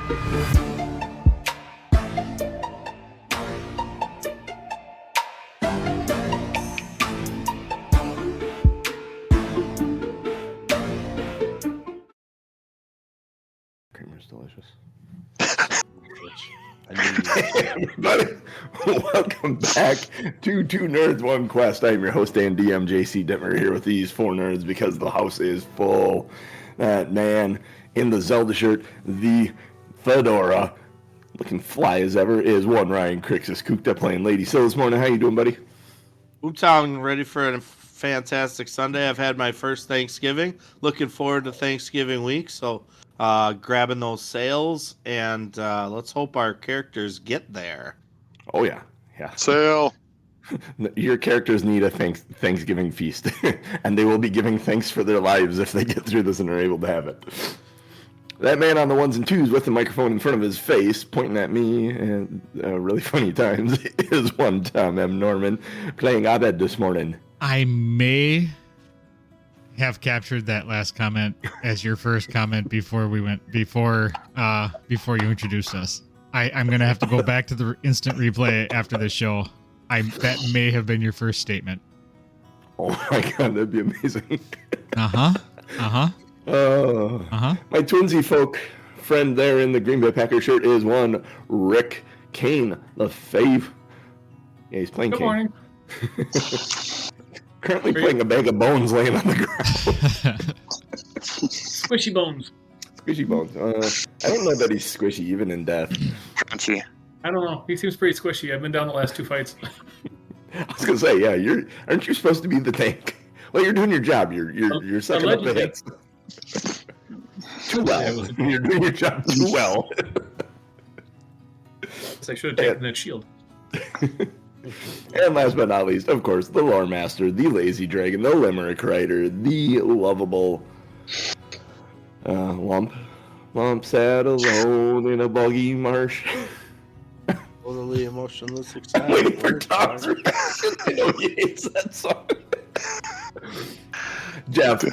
Creamer's delicious. Hey, everybody, welcome back to Two Nerds, One Quest. I'm your host and DM, JC Dittmer, here with these four nerds because the house is full. That man in the Zelda shirt, the fedora, looking fly as ever, is one Ryan Crixus, cooped up playing Lady Syl this morning. How you doing, buddy? Ooptown, ready for a fantastic Sunday. I've had my first Thanksgiving. Looking forward to Thanksgiving week, so grabbing those sales, and let's hope our characters get there. Oh, yeah. Sale. Your characters need a Thanksgiving feast, and they will be giving thanks for their lives if they get through this and are able to have it. That man on the ones and twos with the microphone in front of his face, pointing at me and really funny times, is one Tom M. Norman, playing Abed this morning. I may have captured that last comment as your first comment before you introduced us. I'm gonna have to go back to the instant replay after the show. That may have been your first statement. Oh my god, that'd be amazing. My twinsy folk friend there in the Green Bay Packers shirt is one Rick Kain, the fave. Yeah, he's playing Good Kain. morning. Currently playing a bag of bones laying on the ground. Squishy bones. Squishy bones. I don't know that he's squishy even in death. Crunchy. I don't know. He seems pretty squishy. I've been down the last two fights. I was gonna say, yeah, aren't you supposed to be the tank? Well, you're doing your job. You're sucking up the hits. Too well. You're doing your job too well. I should have taken that shield. And last but not least, of course, the lore master, the lazy dragon, the limerick writer, the lovable Lump sat alone in a boggy marsh. Totally emotionless. I'm waiting for Tom's reaction. I know he hates that song. Jeff,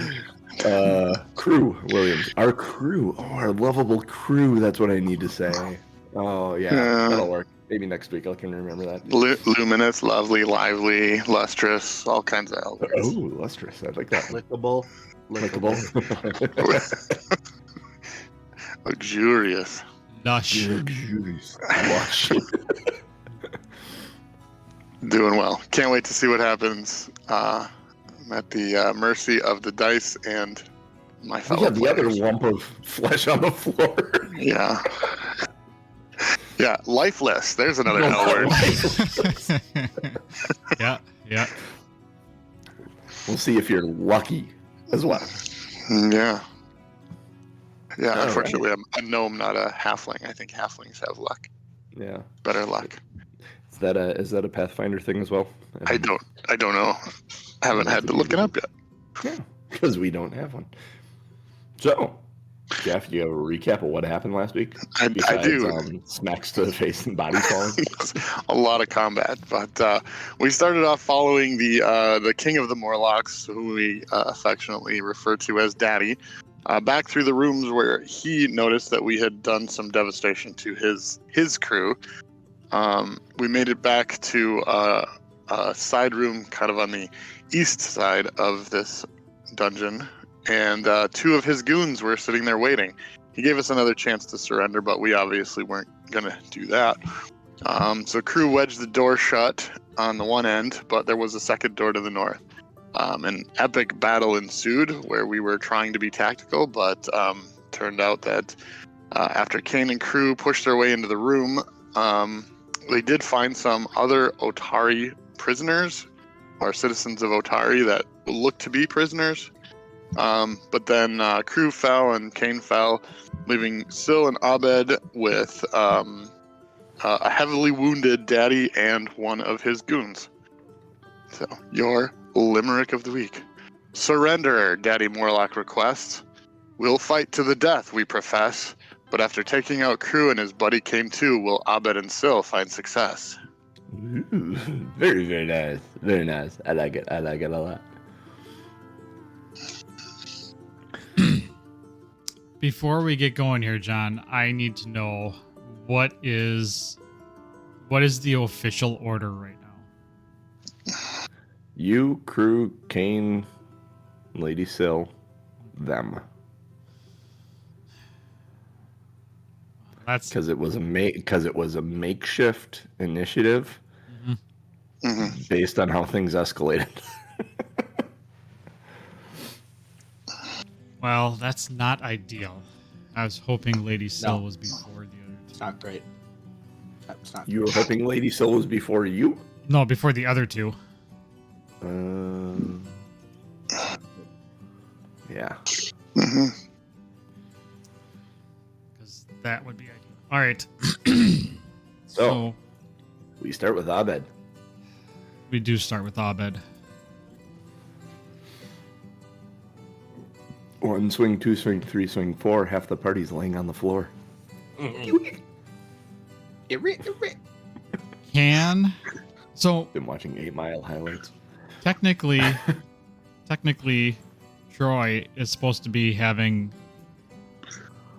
Crew Williams, our crew, our lovable crew. That's what I need to say. Oh yeah, that'll work. Maybe next week I can remember that. Luminous, lovely, lively, lustrous, all kinds of elements. Oh, lustrous. I like that. Lickable. Luxurious. Lush. Lush. Doing well. Can't wait to see what happens. I'm at the mercy of the dice and my fellow the players. other lump of flesh on the floor. Yeah. Yeah, lifeless. There's another L word. Yeah. We'll see if you're lucky as well. Yeah. Yeah, All unfortunately, right. I'm a gnome, not a halfling. I think halflings have luck. Yeah. Better luck. Is that a Pathfinder thing as well? I don't know. I haven't had to look it up yet. Yeah, because we don't have one. So, Jeff, do you have a recap of what happened last week? I do. Smacks to the face and body falling. A lot of combat, but we started off following the king of the Morlocks, who we affectionately refer to as Daddy, back through the rooms where he noticed that we had done some devastation to his crew. We made it back to a side room kind of on the east side of this dungeon, and two of his goons were sitting there waiting. He gave us another chance to surrender, but we obviously weren't going to do that. So crew wedged the door shut on the one end, but there was a second door to the north. An epic battle ensued where we were trying to be tactical, but turned out that after Kain and crew pushed their way into the room, they did find some other Otari prisoners, or citizens of Otari that looked to be prisoners. But then crew fell and Kain fell, leaving Syl and Abed with a heavily wounded Daddy and one of his goons. So, your limerick of the week. Surrender, Daddy Morlock requests. We'll fight to the death, we profess. But after taking out crew and his buddy Kain too, will Abed and Syl find success? Ooh, very, very nice. Very nice. I like it a lot. Before we get going here, John, I need to know what is the official order right now? You, crew, Kain, Lady Syl, them. That's Because it was a makeshift initiative based on how things escalated. well, that's not ideal. I was hoping Lady Syl was before the other It's two. not great. That's not. You were hoping Lady Syl was before you? No, before the other two. Yeah. Mm-hmm. Because that would be ideal. All right. So we start with Abed. We do start with Abed. 1 swing, 2 swing, 3 swing, 4. Half the party's laying on the floor. So Been watching 8 Mile highlights. technically, Troy is supposed to be having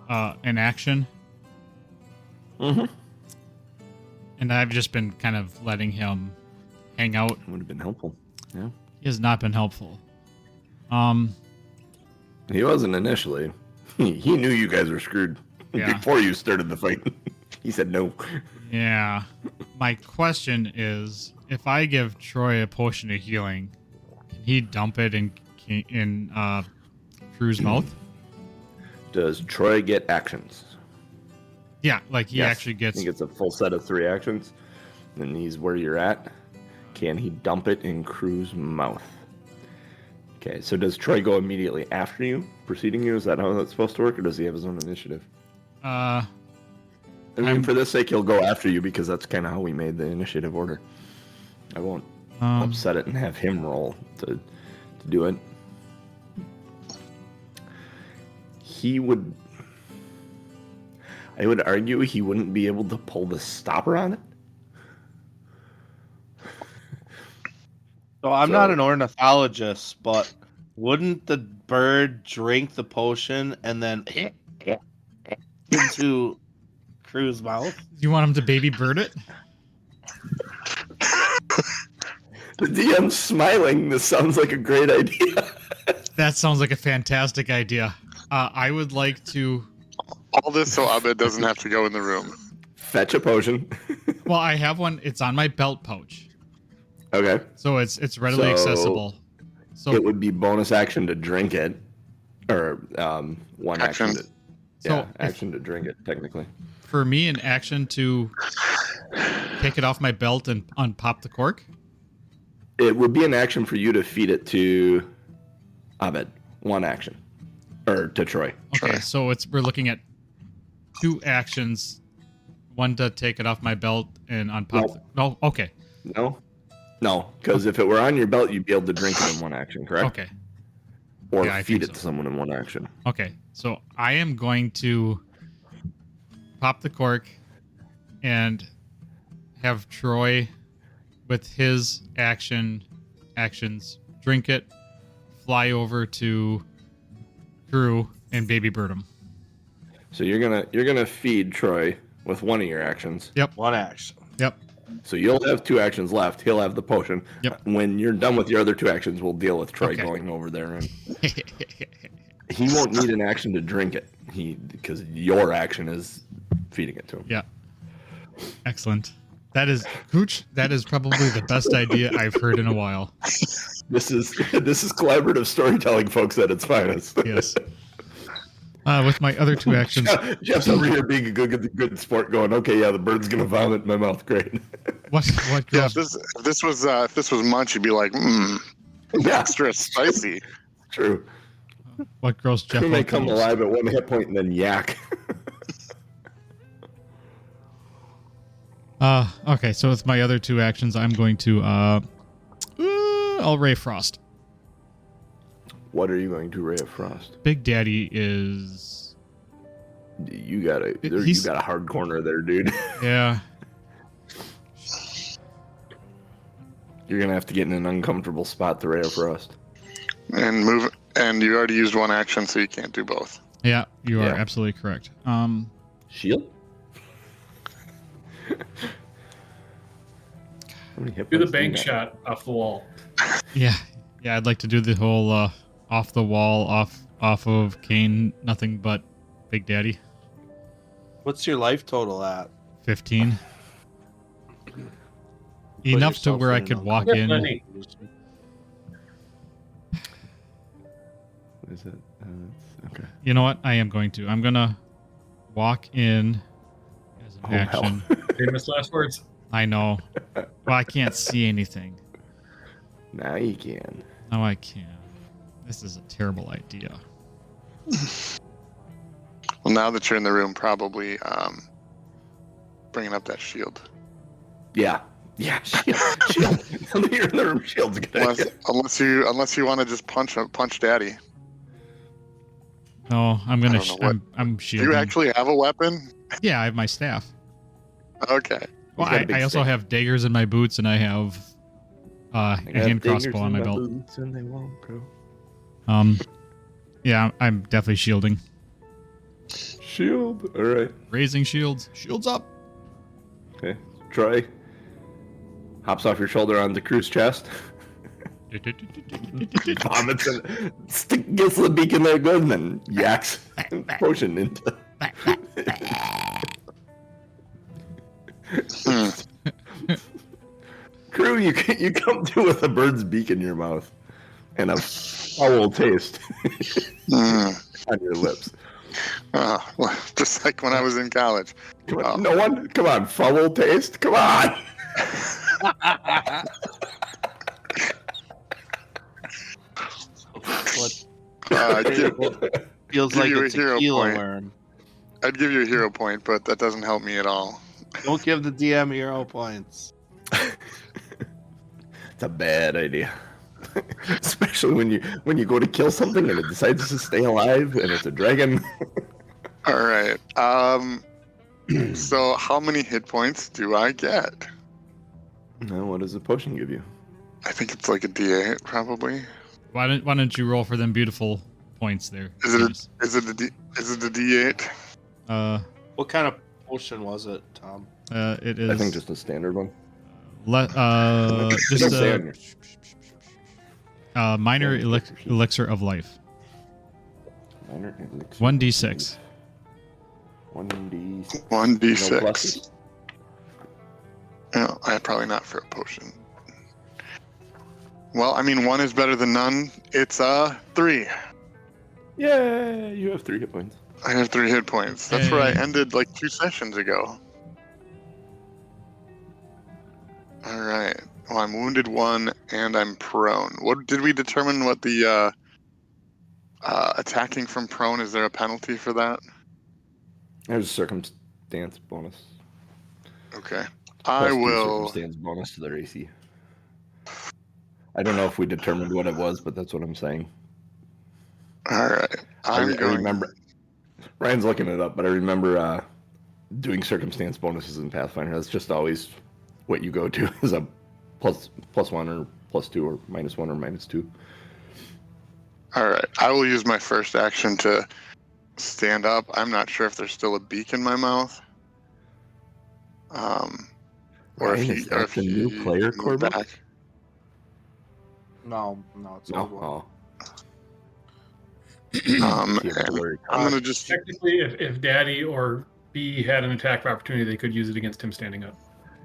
an action, and I've just been kind of letting him hang out. Would have been helpful. Yeah. He has not been helpful. He wasn't initially. He knew you guys were screwed Yeah. before you started the fight. He said no. Yeah. My question is, if I give Troy a potion of healing, can he dump it in Crew's mouth? Does Troy get actions? Yeah, like he Yes. actually gets. He gets a full set of 3 actions. And he's where you're at. Can he dump it in Crew's mouth? Okay, so does Troy go immediately after you, preceding you? Is that how that's supposed to work, or does he have his own initiative? I mean, for this sake, he'll go after you because that's kind of how we made the initiative order. I won't upset it and have him roll to do it. I would argue he wouldn't be able to pull the stopper on it. So I'm not an ornithologist, but wouldn't the bird drink the potion and then into Crew's mouth? You want him to baby bird it? The DM's smiling. This sounds like a great idea. That sounds like a fantastic idea. I would like to. All this so Abed doesn't have to go in the room. Fetch a potion. Well, I have one. It's on my belt pouch, Okay. so it's readily So- accessible. So It would be bonus action to drink it, or one action. Action. So action to drink it, technically. for me, an action to take it off my belt and unpop the cork. It would be an action for you to feed it to Abed. One action. Or to Troy. Okay, Sure. so we're looking at 2 actions. One to take it off my belt and unpop. No, okay, No? No, because if it were on your belt, you'd be able to drink it in one action, correct? okay, Or Yeah, I feed think it to so. someone in one action. okay. So I am going to pop the cork and have Troy, with his actions, drink it, fly over to Crew, and baby bird him. So you're gonna feed Troy with one of your actions. One action. Yep. So you'll have 2 actions left. He'll have the potion. Yep. When you're done with your other 2 actions, we'll deal with Troy Okay. going over there, and he won't need an action to drink it. Because your action is feeding it to him. Yeah. Excellent. That is Cooch. That is probably the best idea I've heard in a while. This is collaborative storytelling, folks, at its finest. Yes. With my other 2 actions, Jeff's over here being a good sport, going, okay, yeah, the bird's gonna vomit in my mouth. Great. what Yeah, girls? if this was Munch, you'd be like, Yeah, extra spicy. true. What gross Jeff? He may like the come most? alive at 1 hit point and then yak. Okay, so with my other 2 actions, I'm going to I'll Ray Frost. What are you going to Ray of Frost? Big Daddy is You got He's- a hard corner there, dude. yeah. You're gonna have to get in an uncomfortable spot to Ray of Frost. And move. And you already used one action, so you can't do both. Yeah, you are Yeah. absolutely correct. Shield? How many hit Do the points you bank got? shot off the wall. Yeah, I'd like to do the whole off the wall, off of Kain, nothing but Big Daddy. What's your life total at? 15. Put Enough to yourself where I in could an walk Yeah, in. plenty. What is it? Okay. You know what? I am going to. I'm gonna walk in as an Oh, hell. action. Famous last words. I know. Well, I can't see anything. Now you can. No, I can't. This is a terrible idea. Well, now that you're in the room, probably bringing up that shield. Yeah. Yeah, shield. Shield. Now that you're in the room, shield's a good idea. Unless you want to just punch Daddy. No, I'm gonna. I don't know I'm Do shielding. you actually have a weapon? Yeah, I have my staff. Okay. Well, He's got a big I also stick. have daggers in my boots, and I have a I got hand daggers crossbow on in my my belt. boots and they won't grow. Yeah, I'm definitely shielding. Shield. All right. Raising shields. Shields up. Okay. Troy hops off your shoulder on the crew's chest. Vomits and gets the beacon there good, and then yaks potion into. Crew, you come to with a bird's beak in your mouth and a foul taste on your lips. Well, just like when I was in college. Come on, no one. Come on, foul taste. Come on. What Give feels like you a a hero tequila point. worm. I'd give you a hero point, but that doesn't help me at all. Don't give the DM hero points. It's a bad idea, especially when you go to kill something and it decides to stay alive and it's a dragon. All right. So how many hit points do I get? Now, what does the potion give you? I think it's like a D8, probably. Why don't you roll for them beautiful points there? Is it James? a D8? What kind of potion was it, Tom? It is. I think just a standard one. Just Don't say on your- minor elixir of life. Minor elixir. 1d6. 1d6. 1d6. No, probably not for a potion. Well, I mean, 1 is better than none. It's 3. Yeah, you have 3 hit points. I have 3 hit points. That's where I Yay. ended like 2 sessions ago. All right. Well, I'm wounded 1 and I'm prone. What did we determine? What the attacking from prone? Is there a penalty for that? There's a circumstance bonus. Okay. Plus I 2 will. circumstance bonus to their AC. I don't know if we determined what it was, but that's what I'm saying. All right. I I'm going. remember. Ryan's looking it up, but I remember doing circumstance bonuses in Pathfinder. That's just always what you go to is a plus 1 or plus 2 or minus 1 or minus 2. All right. I will use my first action to stand up. I'm not sure if there's still a beak in my mouth. Or Ryan, if is that the new player, moved Corbin? back. No, it's No. old one. Oh. Um, You have to and worry. I'm gonna just. Technically, if Daddy or B had an attack of opportunity, they could use it against him standing up.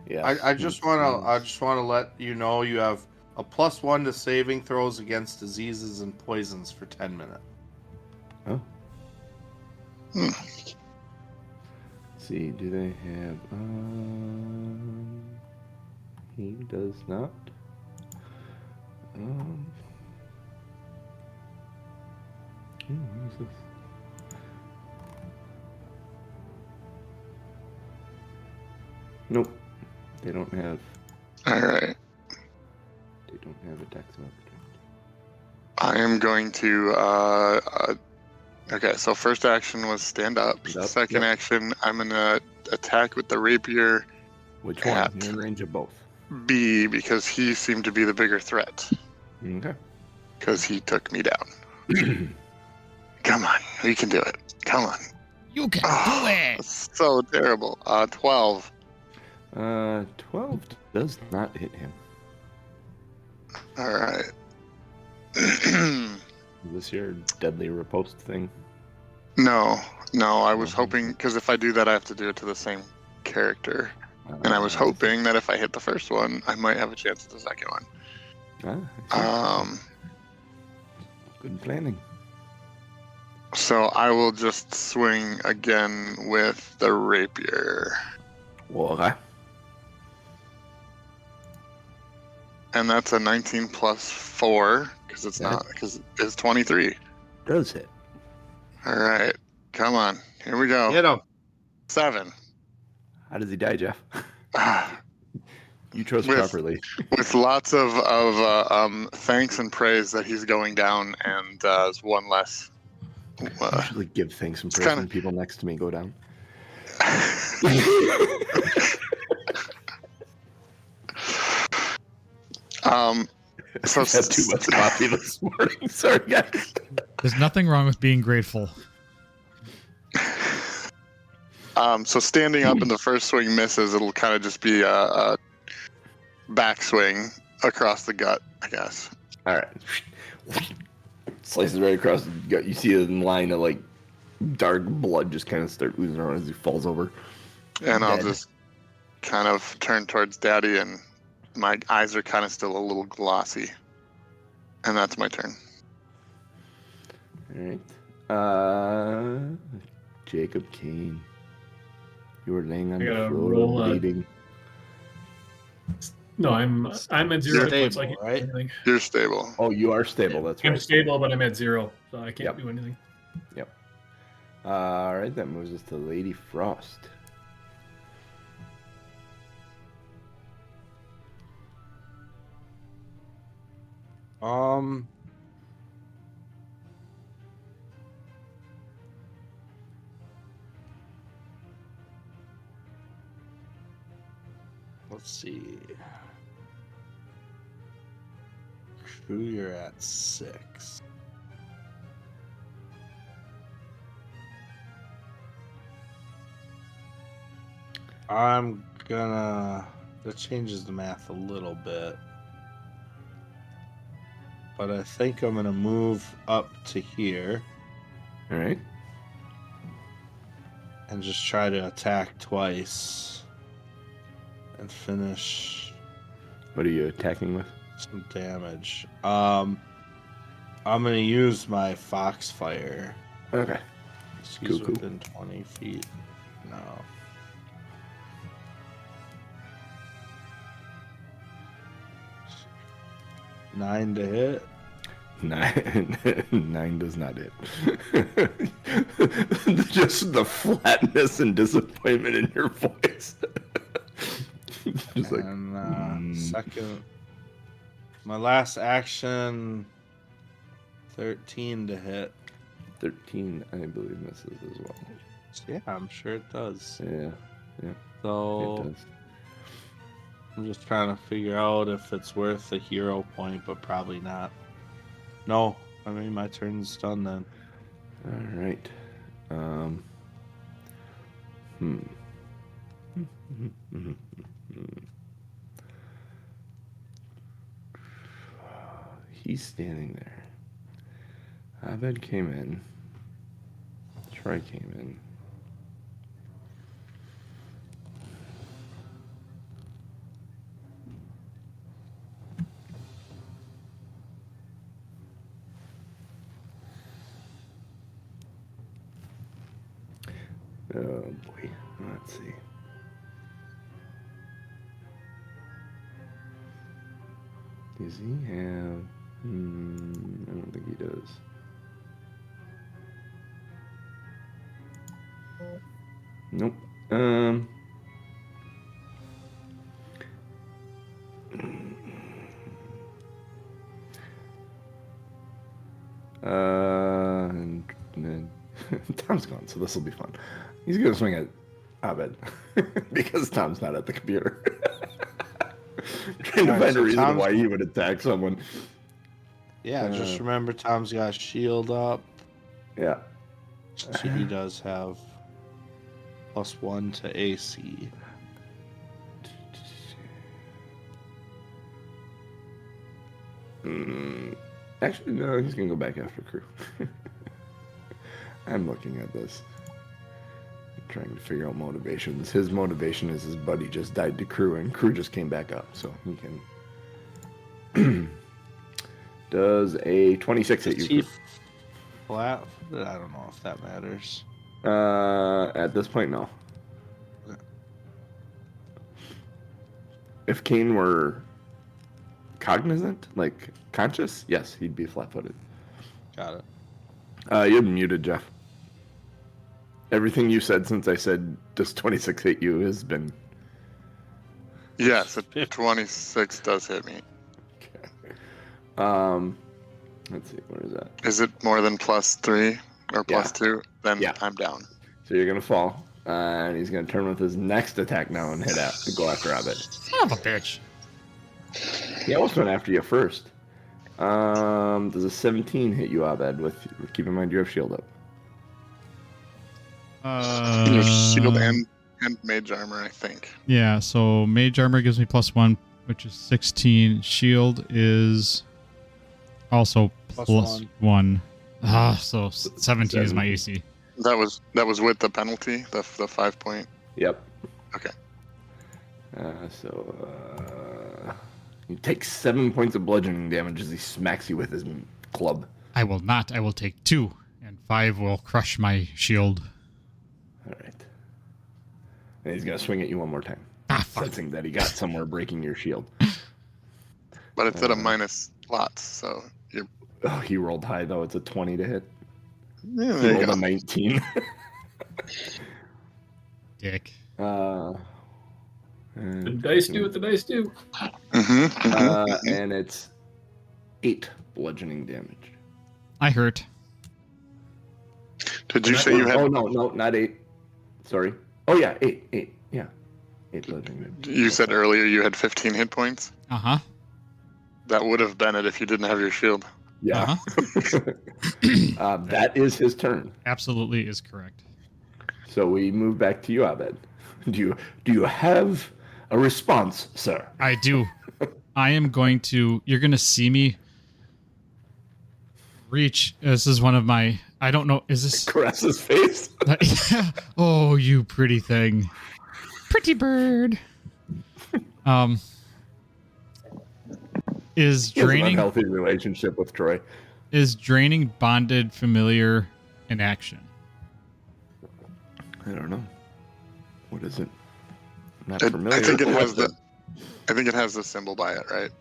Yeah. I just want to let you know you have a +1 to saving throws against diseases and poisons for 10 minutes. Oh. Hmm. Let's see, do they have? He does not. What is this? Nope. They don't have. All right. They don't have attacks of opportunity. I am going to. Okay, so first action was stand up. Stand up, Second yep. action, I'm gonna attack with the rapier Which one? At- You're in range of both. B because he seemed to be the bigger threat Okay. because he took me down. Come on, we can do it. Come on. You can Ah, do it. So terrible. 12. 12 does not hit him. All right. Is this your deadly riposte thing? No, I was hoping, because if I do that, I have to do it to the same character. And I was hoping that if I hit the first one, I might have a chance at the second one. I see. Good planning. So I will just swing again with the rapier. Okay. And that's a 19 plus 4, because it's 23. Does hit. All right. Come on. Here we go. Hit him. 7. How does he die, Jeff? You chose With- properly. With lots of thanks and praise that he's going down, and one less. I usually give thanks and it's praise kinda- when people next to me go down. So I've had too much coffee this morning. Sorry, guys. There's nothing wrong with being grateful. So standing up in the first swing misses. It'll kind of just be a backswing across the gut, I guess. All right. Slices right across the gut. You see a line of like dark blood just kind of start oozing around as he falls over. And I'll Dead. just kind of turn towards Daddy, and my eyes are kind of still a little glossy. And that's my turn. All right. Jacob Kain. You were laying on I the gotta floor roll, bleeding. No, I'm at 0 hit points. I Stable, can't right? do anything. You're stable. Oh, you are stable. That's I'm right. stable, but I'm at 0, so I can't Yep. do anything. Yep. All right, that moves us to Lady Frost. Let's see. Crew, you're at 6. I'm gonna. That changes the math a little bit. But I think I'm gonna move up to here All right. and just try to attack twice and finish What are you attacking with? some damage. I'm gonna use my Foxfire. Okay. He's Cool. within 20 feet. No. Nine to hit. 9 does not hit. Just the flatness and disappointment in your voice. Just like, And second, my last action, 13 to hit. 13, I believe, misses as well. Yeah, I'm sure it does. Yeah, it So does. I'm just trying to figure out if it's worth a hero point, but probably not. No, I mean my turn's done then. All right. He's standing there. Abed came in. Troy came in. Oh boy. Let's see. Does he have... I don't think he does. Nope. And Tom's gone, so this will be fun. He's gonna swing at Abed because Tom's not at the computer. Trying to Alright, find so a reason Tom's- why he would attack someone. Yeah, just remember Tom's got shield up. Yeah. He does have +1 to AC. Actually, no, he's gonna go back after crew. I'm looking at this. I'm trying to figure out motivations. His motivation is his buddy just died to crew, and crew just came back up, so he can. Does a 26 hit Is you? he flat? I don't know if that matters. At this point, no. If Kain were cognizant, like conscious, yes, he'd be flat-footed. Got it. You're muted, Jeff. Everything you said since I said does 26 hit you has been. Yes, a 26 does hit me. Okay. Let's see, what is that? Is it more than +3 or Yeah. +2? Then Yeah. I'm down. So you're gonna fall, and he's gonna turn with his next attack now and go after Abed. Son of a bitch. He almost went after you first. Does a 17 hit you, Abed? Keep in mind you have shield up. Your shield and mage armor, I think. Yeah, so mage armor gives me +1, which is 16. Shield is also +1. So 17 is my AC. That was with the penalty, the 5 point. Yep. Okay. He takes 7 points of bludgeoning damage as he smacks you with his club. I will not. I will take 2, and 5 will crush my shield. All right. And he's gonna swing at you one more time, sensing that he got somewhere breaking your shield. But it's at a minus lots, so you're. Oh, he rolled high though. It's a 20 to hit. Yeah, He there you rolled go. a 19. Dick. The dice do what the dice do. And it's 8 bludgeoning damage. I hurt. Did you say you had? Oh no, not 8. Sorry. Oh yeah, 8. Yeah, 8 bludgeoning damage. You said earlier you had 15 hit points. Uh-huh. That would have been it if you didn't have your shield. Yeah. That is his turn. Absolutely is correct. So we move back to you, Abed. Do you have a response, sir? I do. I am going to... You're going to see me reach... This is one of my... I don't know. Is this... Caress his face. Oh, you pretty thing. Pretty bird. Is He has an draining... unhealthy relationship with Troy. Is draining bonded familiar in action? I don't know. What is it? Not I familiar. think it but has what's the. I think it has the symbol by it, right?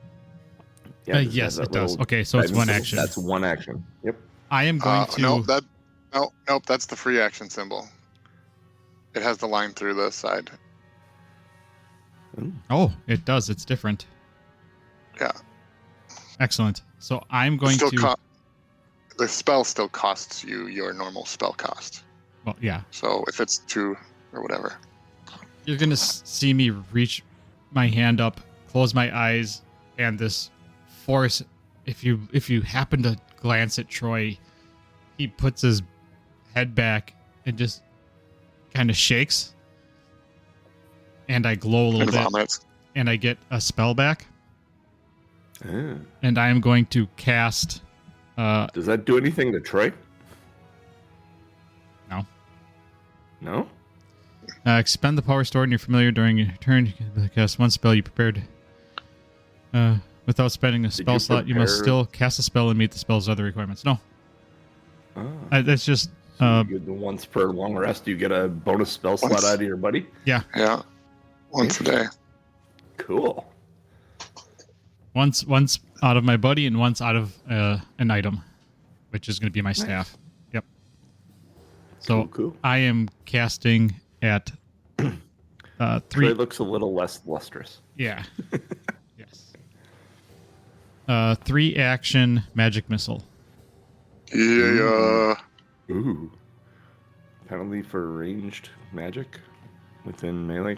Yeah, Yes, that it does. little Okay, so it's guidance one symbol. action. That's one action. Yep. I am going to... Nope, that's the free action symbol. It has the line through the side. Oh, it does. It's different. Yeah. Excellent. So I'm going to... The spell still costs you your normal spell cost. Well, yeah. So if it's 2 or whatever. You're going to see me reach my hand up, close my eyes, and this force... If you happen to glance at Troy, he puts his head back and just kind of shakes. And I glow a little And bit. vomits. And I get a spell back. Ah. And I am going to cast... Does that do anything to Troy? No. No? Expend the power stored in your familiar during your turn. You can cast one spell you prepared. Without spending a spell you slot, you must prepare- still cast a spell and meet the spell's other requirements. No. Oh. That's just... So you get the once per long rest, you get a bonus spell slot out of your buddy? Yeah. Once a day. Cool. once out of my buddy and once out of an item, which is going to be my staff. Yep. So Cool. I am casting at 3. Troy looks a little less lustrous. Yeah. Yes. 3 action magic missile. Yeah. Ooh. Penalty for ranged magic within melee?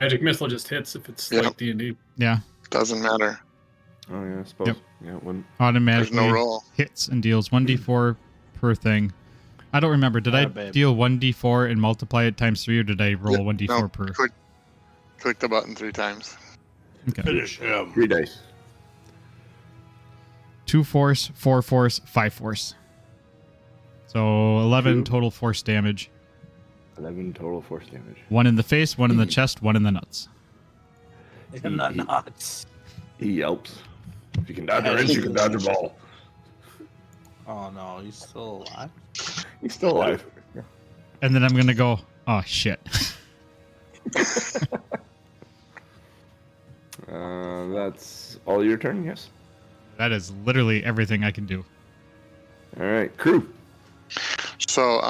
Magic missile just hits if it's Yeah. like D&D. Yeah. Doesn't matter. Oh, yeah, I suppose. Yep. Yeah, it wouldn't. There's Automatically no roll. hits and deals 1d4 per thing. I don't remember. Did I babe. deal 1d4 and multiply it times 3, or did I roll 1d4 No, per? click the button 3 times. Okay. Finish him. 3 dice. 2 force, 4 force, 5 force. So 11 Two. total force damage. 11 total force damage. 1 in the face, 1 in the chest, 1 in the nuts. In the nuts. He yelps. If you can dodge a wrench, you can dodge a ball. Oh no, he's still alive. He's still alive. And then I'm going to go, oh, shit. That's all your turn, yes? That is literally everything I can do. All right, crew. So,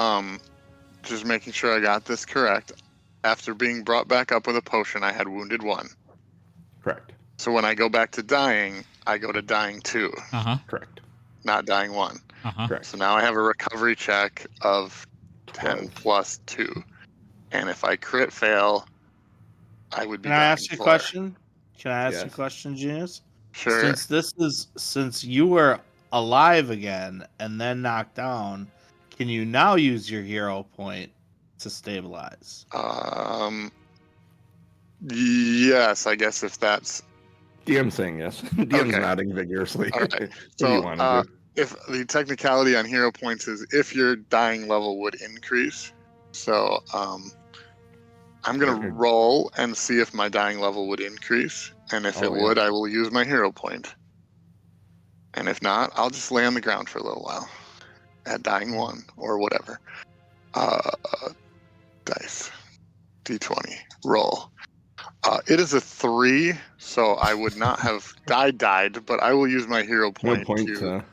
just making sure I got this correct. After being brought back up with a potion, I had wounded 1. Correct. So when I go back to dying, I go to dying 2, Uh-huh. Correct. not dying 1. Uh-huh. Correct. So now I have a recovery check of 10 plus 2. And if I crit fail, I would be Can I dying ask you a 4. question? Can I ask you a Yes. question, Genius? Sure. Since you were alive again and then knocked down, can you now use your hero point to stabilize? Yes, I guess if that's... DM's saying yes. DM's Okay. nodding vigorously. Okay. What do So, you want to do? if the technicality on hero points is if your dying level would increase. So, I'm going Okay. to roll and see if my dying level would increase. And if it Oh, yeah. would, I will use my hero point. And if not, I'll just lay on the ground for a little while at dying 1 or whatever. Dice. D20. Roll. It is a 3, so I would not have died, but I will use my hero No point, point to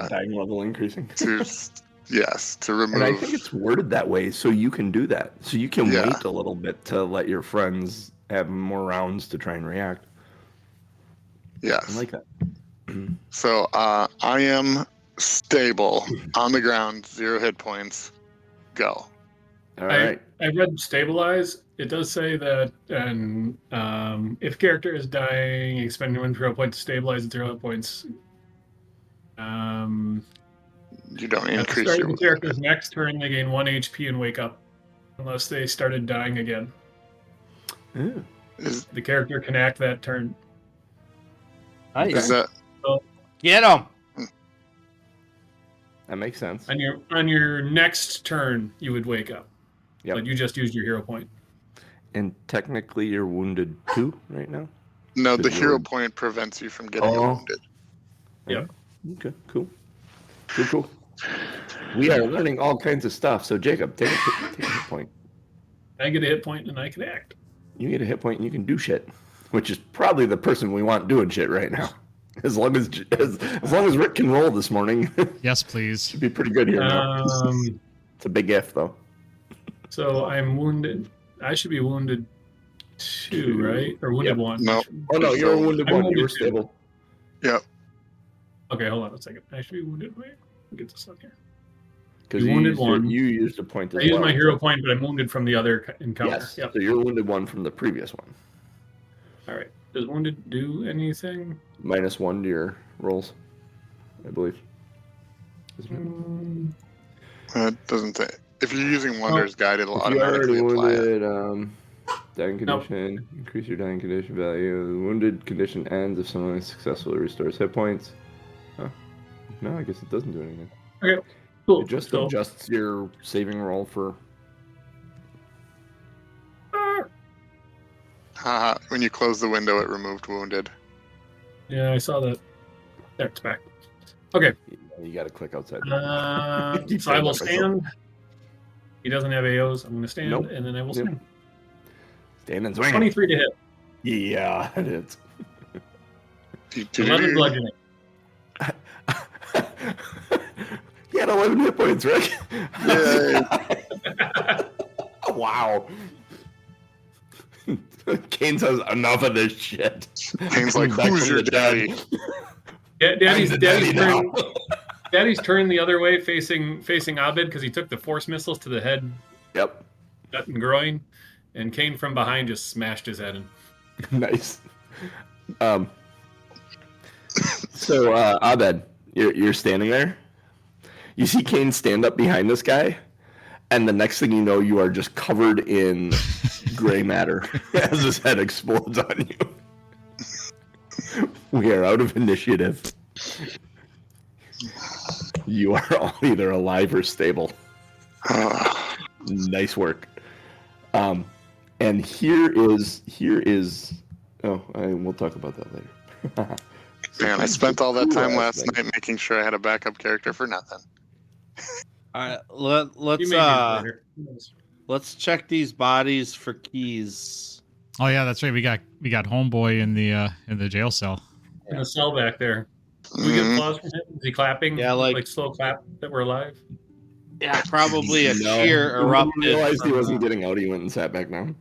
dying level increasing. to remove. And I think it's worded that way so you can do that. So you can Yeah. wait a little bit to let your friends have more rounds to try and react. Yes. I like that. So I am stable on the ground, 0 hit points. Go. All right. I read stabilize. It does say that if character is dying, expend 1 hero point to stabilize at 0 hit points. You don't At the increase start your of the character's next turn, they gain 1 HP and wake up, unless they started dying again. Ooh. Is The character can act that turn. is that Get him! That makes sense. On your next turn, you would wake up. Yep. But you just used your hero point. And technically, you're wounded 2 right now. no? The Good hero lord. point prevents you from getting Oh. wounded. Yep. Okay. Cool. Cool. We are learning all kinds of stuff. So Jacob, take a hit point. I get a hit point and I can act. You get a hit point and you can do shit, which is probably the person we want doing shit right now. As long as Rick can roll this morning, Yes, please. should be pretty good here. Now. It's a big if though. So I'm wounded. I should be wounded 2, right? Or wounded Yep. 1. No. Oh no, you're a wounded I'm one. wounded You were two. stable. Yep. Okay, hold on a second. I should be wounded. Wait, get this up here. Because You you, wounded used one. you used a point as I used well. my hero point, but I'm wounded from the other encounter. Yes. Yep. So you're wounded 1 from the previous one. All right. Does wounded do anything? -1 to your rolls, I believe. Isn't it? It doesn't say. If you're using Wonder's Guide, it'll If you are automatically apply it. wounded, dying condition, increase your dying condition value. The wounded condition ends if someone successfully restores hit points. Huh. No, I guess it doesn't do anything. Okay. Cool. It just So- adjusts your saving roll for. Haha, when you close the window, it removed wounded. Yeah, I saw that. There, it's back. Okay. You got to click outside. So I will stand. He doesn't have AOs. I'm going to stand, Nope. and then I will Yep. swing. Stand and swing. 23 to hit. Yeah, it is. 11 bludgeoning. He had 11 hit points, Rick. Yay. Wow. Kain says, enough of this shit. Kane's like, Back who's from your the dead. daddy? Daddy's I'm the daddy now. Daddy's turned the other way, facing Abed, because he took the force missiles to the head, Yep. gut, and groin, and Kain from behind just smashed his head in. Nice. So, Abed, you're standing there. You see Kain stand up behind this guy, and the next thing you know, you are just covered in gray matter as his head explodes on you. We are out of initiative. You are all either alive or stable. Nice work. And here is. Oh, we'll talk about that later. Man, I spent all that time last night making sure I had a backup character for nothing. All right, You may need it later. let's check these bodies for keys. Oh yeah, that's right. We got homeboy in the jail cell. In the cell back there. Do we get applause from him? Is he clapping? Yeah, like slow clap that we're alive? Yeah, probably a cheer He erupted. realized he wasn't getting out. He went and sat back down.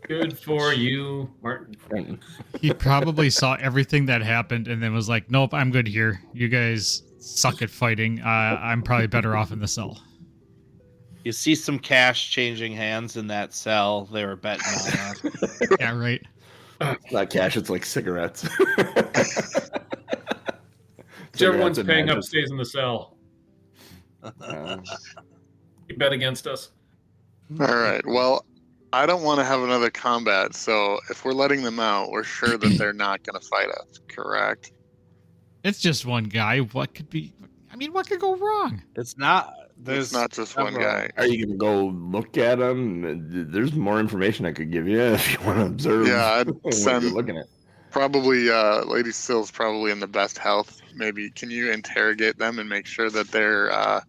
Good for you, Martin. He probably saw everything that happened and then was like, "Nope, I'm good here. You guys suck at fighting. I'm probably better off in the cell." You see some cash changing hands in that cell. They were betting on that. Yeah, right. It's not cash, it's like cigarettes. Everyone's paying up stays in the cell. You bet against us. All right. Well, I don't want to have another combat, so if we're letting them out, we're sure that they're not going to fight us, correct? It's just one guy. What could go wrong? It's not. There's not just one guy. Are you gonna go look at him? There's more information I could give you if you want to observe. Yeah, I'd what send. you're looking at. Probably, Lady Syl's probably in the best health. Maybe can you interrogate them and make sure that they're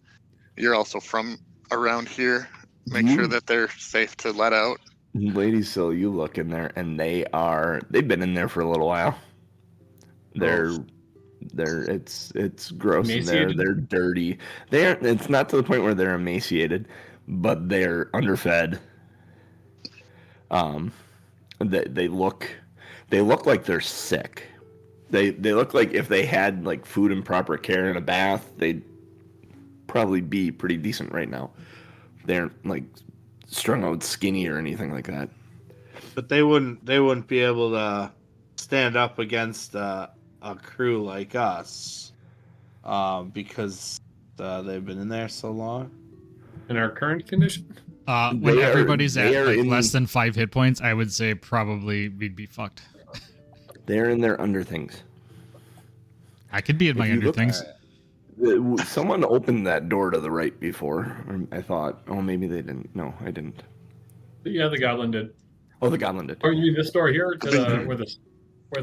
you're also from around here? Make sure that they're safe to let out. Lady Syl, you look in there, and they've been in there for a little while. It's gross in there. They're dirty. It's not to the point where they're emaciated, but they're underfed. They look like they're sick. They look like if they had like food and proper care and a bath, they'd probably be pretty decent right now. They're like strung out skinny or anything like that. But they wouldn't be able to stand up against a crew like us because they've been in there so long. In our current condition? When everybody's at like less than 5 hit points, I would say probably we'd be fucked. They're in their under things. I could be in my under things. Someone opened that door to the right before. I thought, oh, maybe they didn't. No, I didn't. Yeah, the goblin did. Oh, the goblin did. Or you mean this door here? To the, where the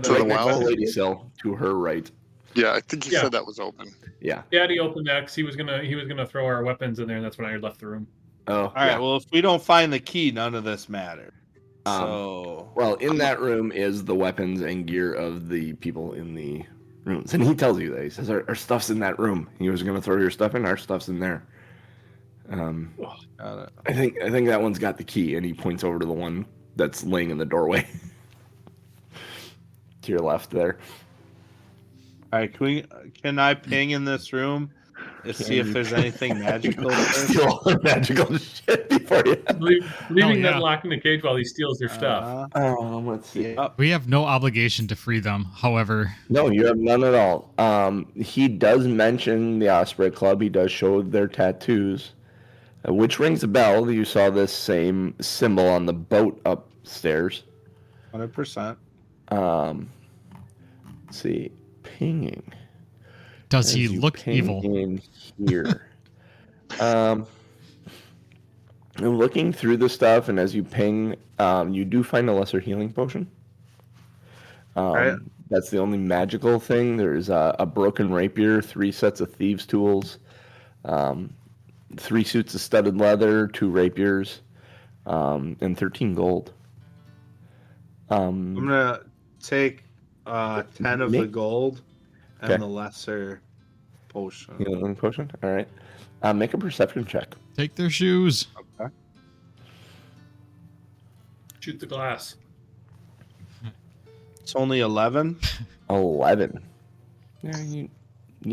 to the well, Lady Syl, to her right. Yeah, I think you said that was open. Yeah. Yeah, he opened that because he was gonna throw our weapons in there, and that's when I left the room. Oh, all right. Well, if we don't find the key, none of this matters. Well, in that room is the weapons and gear of the people in the rooms, and he tells you that. He says, "Our stuff's in that room." He was going to throw your stuff in. Our stuff's in there. I think that one's got the key, and he points over to the one that's laying in the doorway to your left there. All right, can I ping in this room to see if there's anything magical? Steal all the magical shit before you. Leaving them locked in the cage while he steals their stuff. Let's see. We have no obligation to free them. However, no, you have none at all. He does mention the Osprey Club. He does show their tattoos, which rings a bell. You saw this same symbol on the boat upstairs. 100%. Let's see. Pinging. Does he look evil? In here. Looking through the stuff, and as you ping, you do find a lesser healing potion. Right. That's the only magical thing. There's a broken rapier, 3 sets of thieves' tools, 3 suits of studded leather, 2 rapiers, and 13 gold. I'm gonna take 10 of the gold and the lesser potion. Healing potion. All right. Make a perception check. Take their shoes. Okay. Shoot the glass. It's only 11. 11. Yeah, you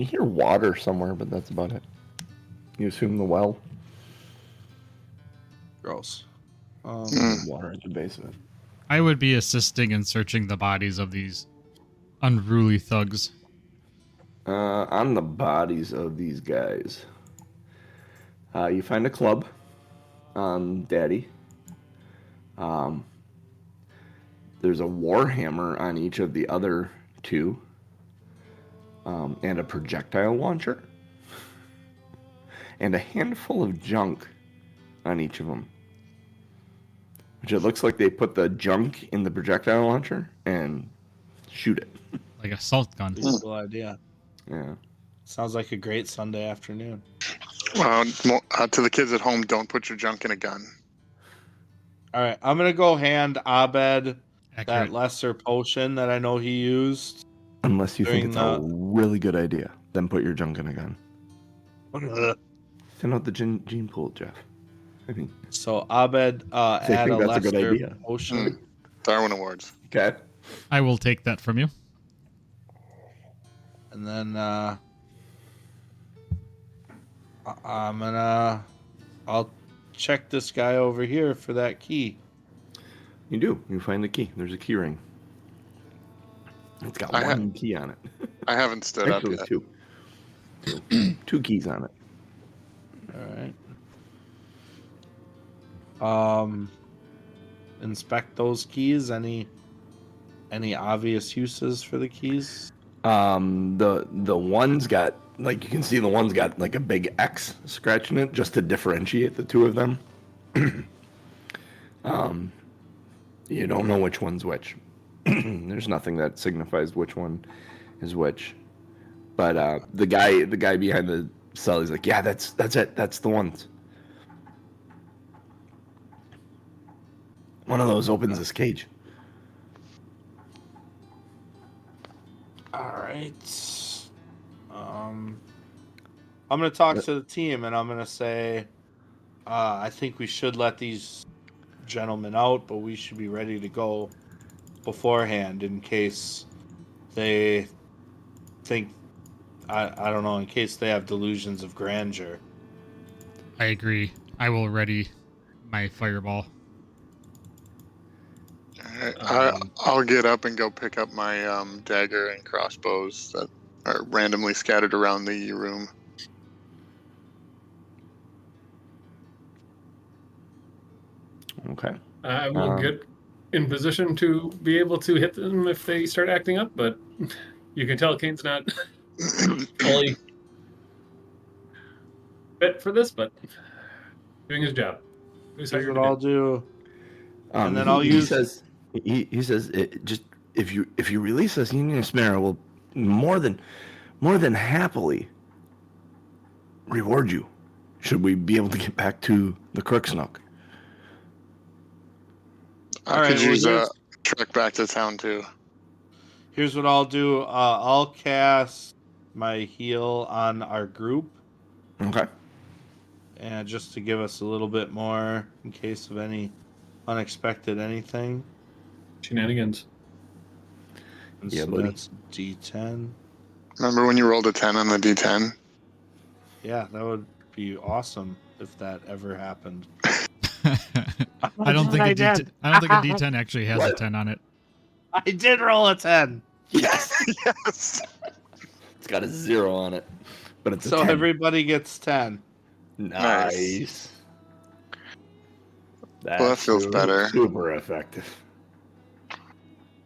hear water somewhere, but that's about it. You assume the well. Gross. Water at the base of it. I would be assisting in searching the bodies of these unruly thugs. On the bodies of these guys. You find a club on Daddy. There's a warhammer on each of the other two, and a projectile launcher, and a handful of junk on each of them. Which it looks like they put the junk in the projectile launcher and shoot it. Like a salt gun. Beautiful idea. Yeah. Sounds like a great Sunday afternoon. To the kids at home, don't put your junk in a gun. All right, I'm gonna go hand Abed Accurate. that lesser potion that I know he used. Unless you think During it's a really good idea, then put your junk in a gun. Send out the gene pool, Jeff. I mean, So Abed I add think a that's a good lesser idea. potion, Darwin Awards. okay. I will take that from you. and then I'll check this guy over here for that key. You do. You find the key. There's a key ring. It's got one key on it. I haven't stood Actually, up yet. two. Two keys on it. All right. Inspect those keys. Any obvious uses for the keys? The one's got, like, you can see the one's got like a big X scratching it just to differentiate the two of them. You don't know which one's which. There's nothing that signifies which one is which. But the guy behind the cell, he's like, yeah, that's it. That's the ones. One of those opens this cage. All right. I'm gonna talk to the team, and I'm gonna say, I think we should let these gentlemen out, but we should be ready to go beforehand in case they think, I don't know, in case they have delusions of grandeur. I agree. I will ready my fireball. I'll get up and go pick up my dagger and crossbows that are randomly scattered around the room. Okay. I will get in position to be able to hit them if they start acting up, but you can tell Kane's not fully fit for this, but doing his job. Here's what I'll do. And then I'll he use. says he says just if you release us, Union Smera will more than happily reward you. Should we be able to get back to the Crooksnook? I could use a trek back to town too. Here's what I'll do. I'll cast my heal on our group, Okay. and just to give us a little bit more in case of any unexpected anything. Shenanigans. And Yeah, so buddy. that's D10. Remember when you rolled a 10 on the D10? Yeah, that would be awesome if that ever happened. I don't think a D10 actually has a What? 10 on it. I did roll a 10. Yes. Yes. It's got a 0 on it, but it's a So 10. everybody gets 10. Nice. Well, that feels better. Super effective.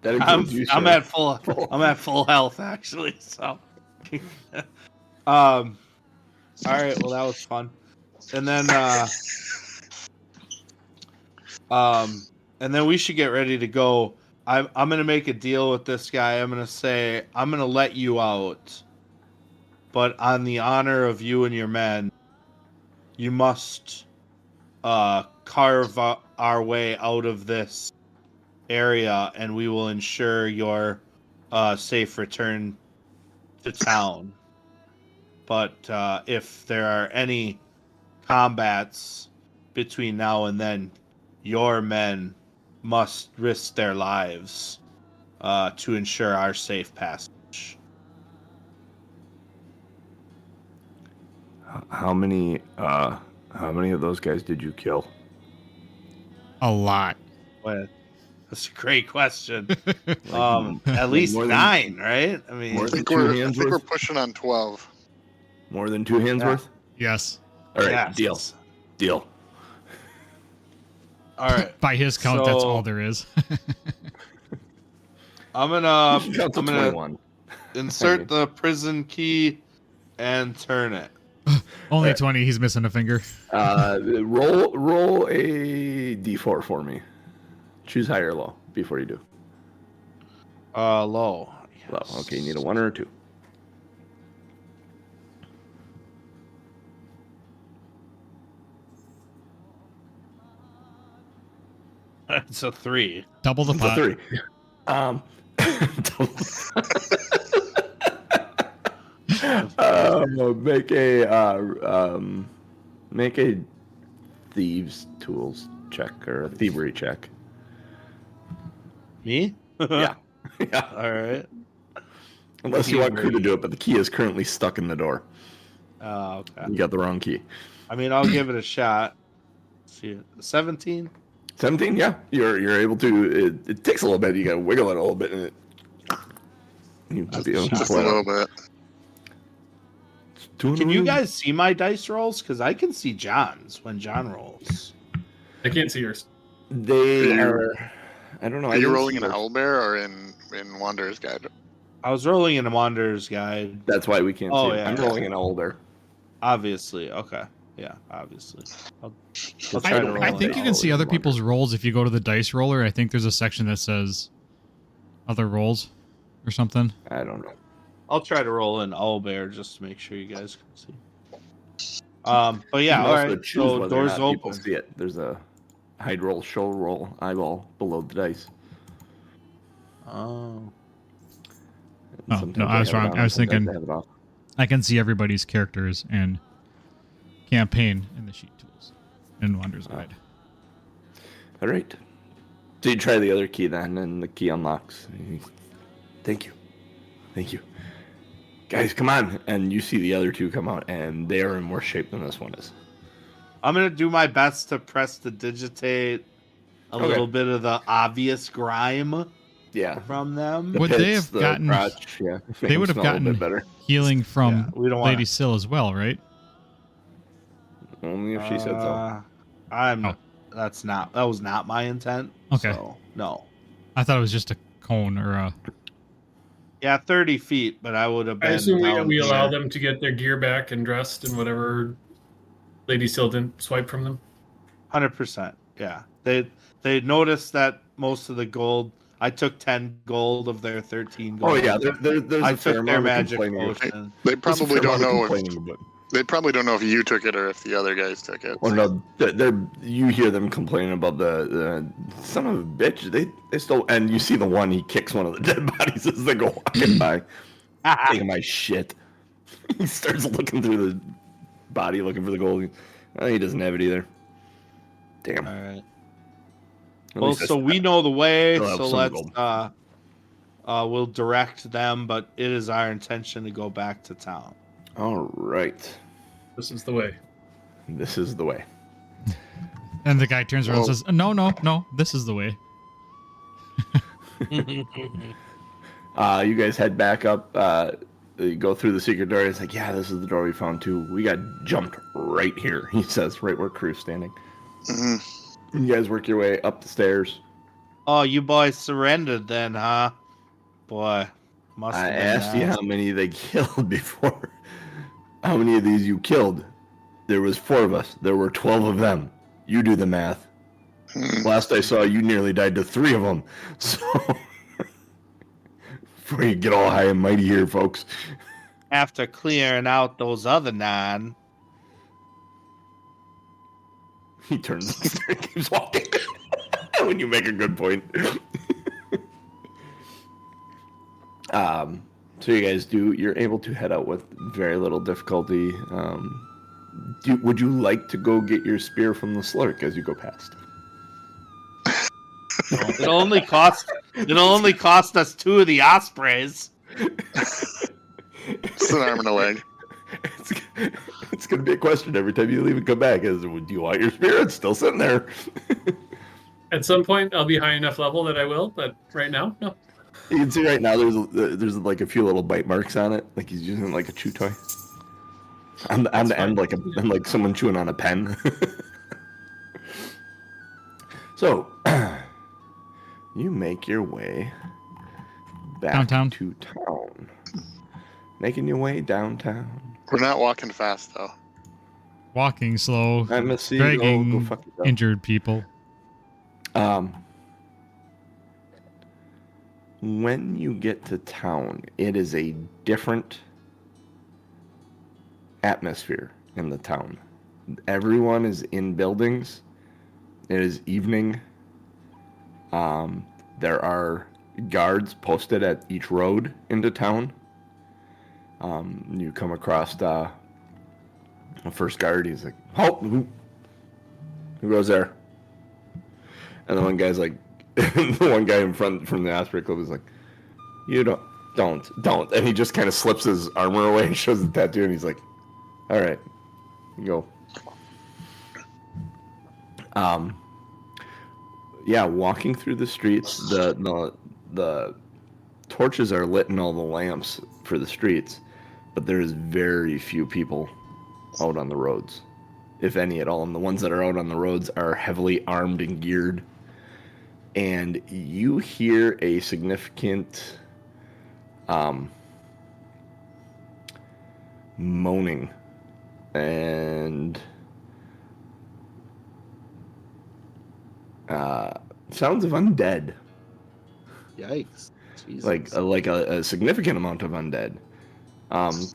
That includes you, I'm Sheriff. at full health actually. So, all right. Well, that was fun. And then, and then we should get ready to go. I'm gonna make a deal with this guy. I'm gonna say I'm gonna let you out, but on the honor of you and your men, you must carve our way out of this area, and we will ensure your safe return to town. But if there are any combats between now and then, your men must risk their lives to ensure our safe passage. How many of those guys did you kill? A lot. Well, that's a great question. Like, At least more than- 9, right? I mean, more I than think two we're hands worth? pushing on 12. More than 2 hands Yeah. worth? Yes. All right, Yes. deal. All right. By his count, that's So- all there is. I'm gonna Count to I'm gonna 21. insert the prison key and turn it. Only 20. He's missing a finger. Roll a d4 for me. Choose high or low before you do. Low. Low. Yes. Okay, you need a 1 or a 2. It's a 3. Double the It's a pot. 3. Make a thieves tools check or a thievery check. Me? Yeah. Yeah. All right. Unless you want crew to do it, but the key is currently stuck in the door. Okay. You got the wrong key. I mean, I'll give it a shot. Let's see, 17. 17, yeah. You're able to. It takes a little bit. You got to wiggle it a little bit, and you might be able to Just pull a it little out. bit. Two in a Can you row. guys see my dice rolls? Because I can see John's when John rolls. I can't see yours. They Are you- are. I don't know. Are you rolling in Owlbear or in Wanderer's Guide? I was rolling in a Wanderer's Guide. That's why we can't Oh, see. It. yeah, I'm yeah. rolling an older. Obviously. Okay. Yeah, obviously. I'll I try to roll I it. think you can see other people's rolls if you go to the dice roller. I think there's a section that says other rolls or something. I don't know. I'll try to roll in Owlbear just to make sure you guys can see. But You yeah, can all also right. choose So whether or doors not people open. see it. There's a hide roll, show roll, eyeball below the dice. Oh. Oh, Sometimes no, they I was have it wrong. on, I was sometimes thinking- they have it off. I can see everybody's characters and campaign in the sheet tools in Wander's Guide. All right. So you try the other key then, and the key unlocks. Thank you. Thank you. Guys, come on. And you see the other two come out, and they are in worse shape than this one is. I'm gonna do my best to press to digitate a Okay. little bit of the obvious grime Yeah. from them. The Would they pits, have the gotten- crotch, yeah. They would have smell a gotten bit better. healing Yeah, from we don't want Lady Syl as well, right? Only if she said so. I'm. Oh. That was not my intent. Okay. So, no. I thought it was just a cone or a. Yeah, 30 feet, but I would have been. I assume down we allow here. them to get their gear back and dressed and whatever Lady Syl didn't swipe from them. 100%. Yeah, they noticed that most of the gold. I took 10 gold of their 13 gold. Oh, yeah. There's I a fair took their amount of magic complaining. potion. They There's a probably fair don't amount of know if complaining, but- they probably don't know if you took it or if the other guys took it. Well, no, you hear them complaining about the son of a bitch. They still, and you see the one, he kicks one of the dead bodies as they go walking by, taking my shit. He starts looking through the body, looking for the gold. Oh, he doesn't have it either. Damn. All right. At Well, least I so we know the way, Still have so some let's we'll direct them, but it is our intention to go back to town. All right. This is the way. This is the way. And the guy turns around Well- and says, No, this is the way. You guys head back up. You go through the secret door. It's like, yeah, this is the door we found too. We got jumped right here. He says, right where Crew's standing. Mhm. You guys work your way up the stairs. Oh, you boys surrendered then, huh? Boy, must I have been asked you nice. how many they killed before. How many of these you killed? There was 4 of us. There were 12 of them. You do the math. Last I saw, you nearly died to 3 of them. So, before you get all high and mighty here, folks. After clearing out those other 9. He turns and keeps walking. When you make a good point. So you guys you're able to head out with very little difficulty. Would you like to go get your spear from the slurk as you go past? It'll only cost us 2 of the ospreys. It's an arm and a leg. It's going to be a question every time you leave and come back. Do you want your spear? It's still sitting there. At some point, I'll be high enough level that I will, but right now, no. You can see right now there's like a few little bite marks on it, like he's using like a chew toy. On the That's end, fine. like someone chewing on a pen. So, you make your way back Downtown. to town. Making your way downtown. We're not walking fast though. Walking slow, I'm a seagull. Go dragging fuck yourself. injured people. When you get to town, it is a different atmosphere in the town. Everyone is in buildings. It is evening. There are guards posted at each road into town. You come across the first guard. He's like, "Halt! Who goes there?" And the one guy's like, the one guy in front from the Aspirin Club is like, "You don't." And he just kind of slips his armor away and shows the tattoo, and he's like, "All right, you go." Yeah, walking through the streets, the torches are lit in all the lamps for the streets, but there is very few people out on the roads, if any at all. And the ones that are out on the roads are heavily armed and geared. And you hear a significant moaning and sounds of undead. Yikes. Jesus. Like a significant amount of undead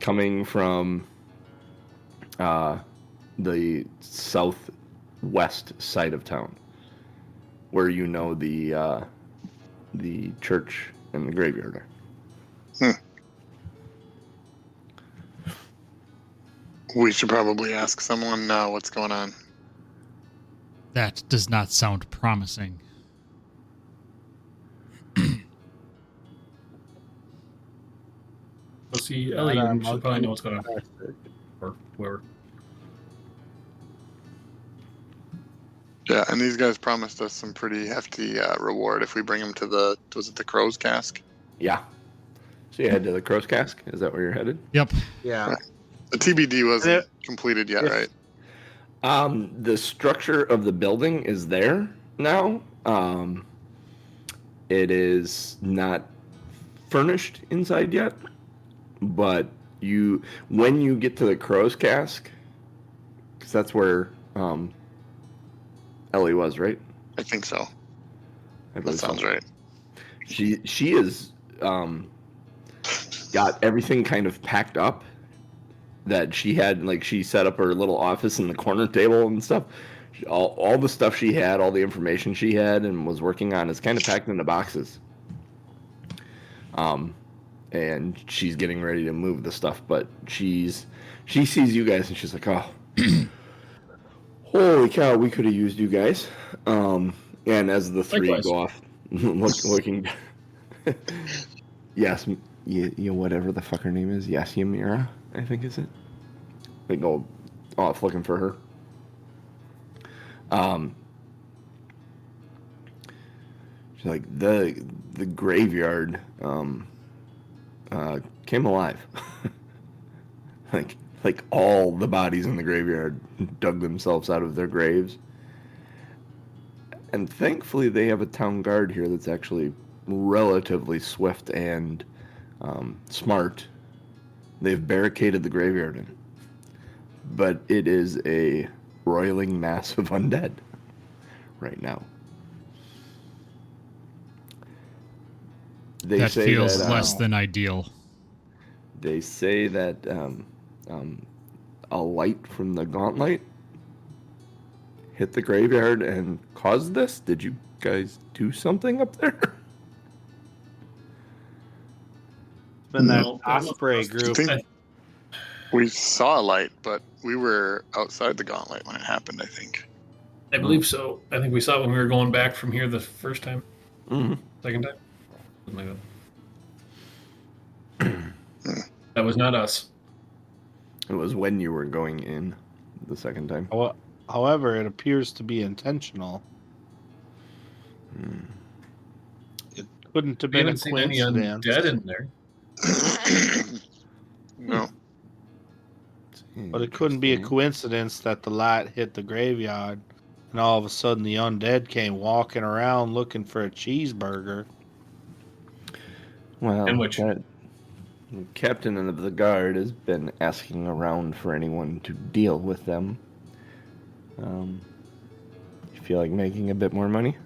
coming from the southwest side of town, where you know the church and the graveyard are. We should probably ask someone what's going on. That does not sound promising. Let's see, Ellie, you should probably know what's going on. Or whoever. Yeah, and these guys promised us some pretty hefty reward if we bring them to the Crow's Cask? Yeah. So you head to the Crow's Cask? Is that where you're headed? Yep. Yeah. The TBD wasn't completed yet, right? The structure of the building is there now. It is not furnished inside yet, but when you get to the Crow's Cask, because that's where Ellie was, right? I think so. I That believe sounds so. right. She is got everything kind of packed up that she had. Like, she set up her little office in the corner table and stuff. All the stuff she had, all the information she had and was working on is kind of packed into boxes. And she's getting ready to move the stuff, but she sees you guys and she's like, "Oh, holy cow, we could have used you guys." And as the three Likewise. go off, looking, yes, you whatever the fuck her name is, Yasumira, I think is it. They go off looking for her. She's like, the graveyard came alive. like all the bodies in the graveyard dug themselves out of their graves. And thankfully they have a town guard here that's actually relatively swift and smart. They've barricaded the graveyard in. But it is a roiling mass of undead right now. They That say feels that, less than ideal. They say that a light from the gauntlet hit the graveyard and caused this. Did you guys do something up there? It's been that No, Osprey I group. think we saw a light, but we were outside the gauntlet when it happened, I think. I believe so. I think we saw it when we were going back from here the first time. Mm-hmm. Second time? Something like that. That was not us. It was when you were going in the second time. However, it appears to be intentional. It couldn't have We been a haven't seen any coincidence. undead in there. No. But it couldn't be a coincidence that the light hit the graveyard and all of a sudden the undead came walking around looking for a cheeseburger. Well, And which- the captain of the guard has been asking around for anyone to deal with them. You feel like making a bit more money?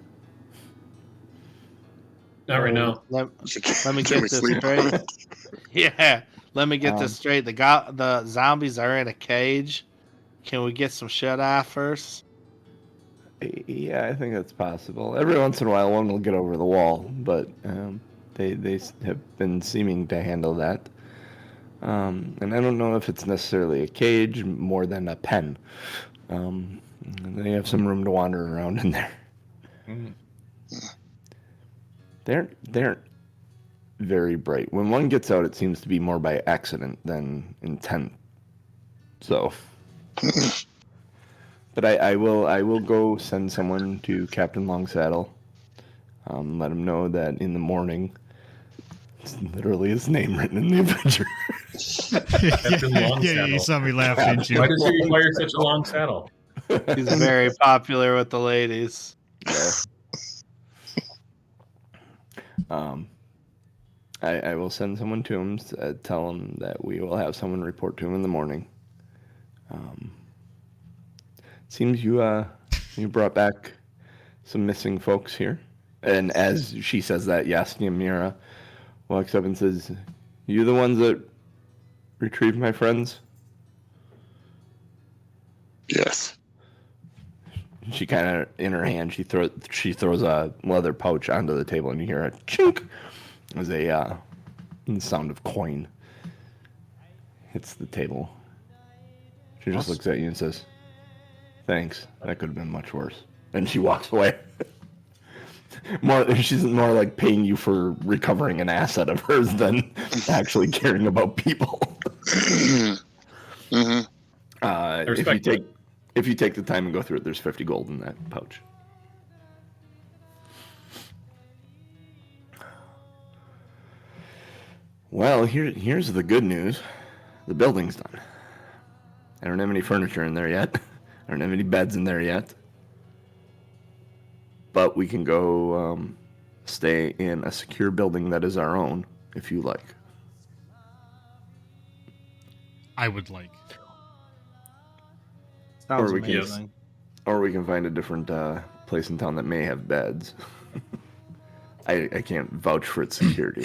Not right now. Let me Can get we this sleep on straight. it? Yeah, let me get this straight. The zombies are in a cage. Can we get some shut eye first? Yeah, I think that's possible. Every once in a while, one will get over the wall, but they have been seeming to handle that. And I don't know if it's necessarily a cage more than a pen. They have some room to wander around in there. They aren't very bright. When one gets out, it seems to be more by accident than intent. So, but I will go send someone to Captain Longsaddle. Let him know that in the morning. It's literally his name written in the Avenger. Captain Long yeah, Saddle. you saw me laugh, didn't you? Why does he require such a long saddle? He's very popular with the ladies. Yeah. I will send someone to him, tell him that we will have someone report to him in the morning. Seems you brought back some missing folks here. And as she says that, Yasnia Mira walks up and says, "You the ones that retrieved my friends?" Yes. She kind of, in her hand, she throws a leather pouch onto the table, and you hear a chink as a sound of coin hits the table. She just looks at you and says, "Thanks. That could have been much worse." And she walks away. She's more like paying you for recovering an asset of hers than actually caring about people. Mm-hmm. If you take the time and go through it, there's 50 gold in that pouch. Well, here's the good news. The building's done. I don't have any furniture in there yet. I don't have any beds in there yet. But we can go stay in a secure building that is our own, if you like. I would like. Sounds Or we can- amazing. Or we can find a different place in town that may have beds. I can't vouch for its security.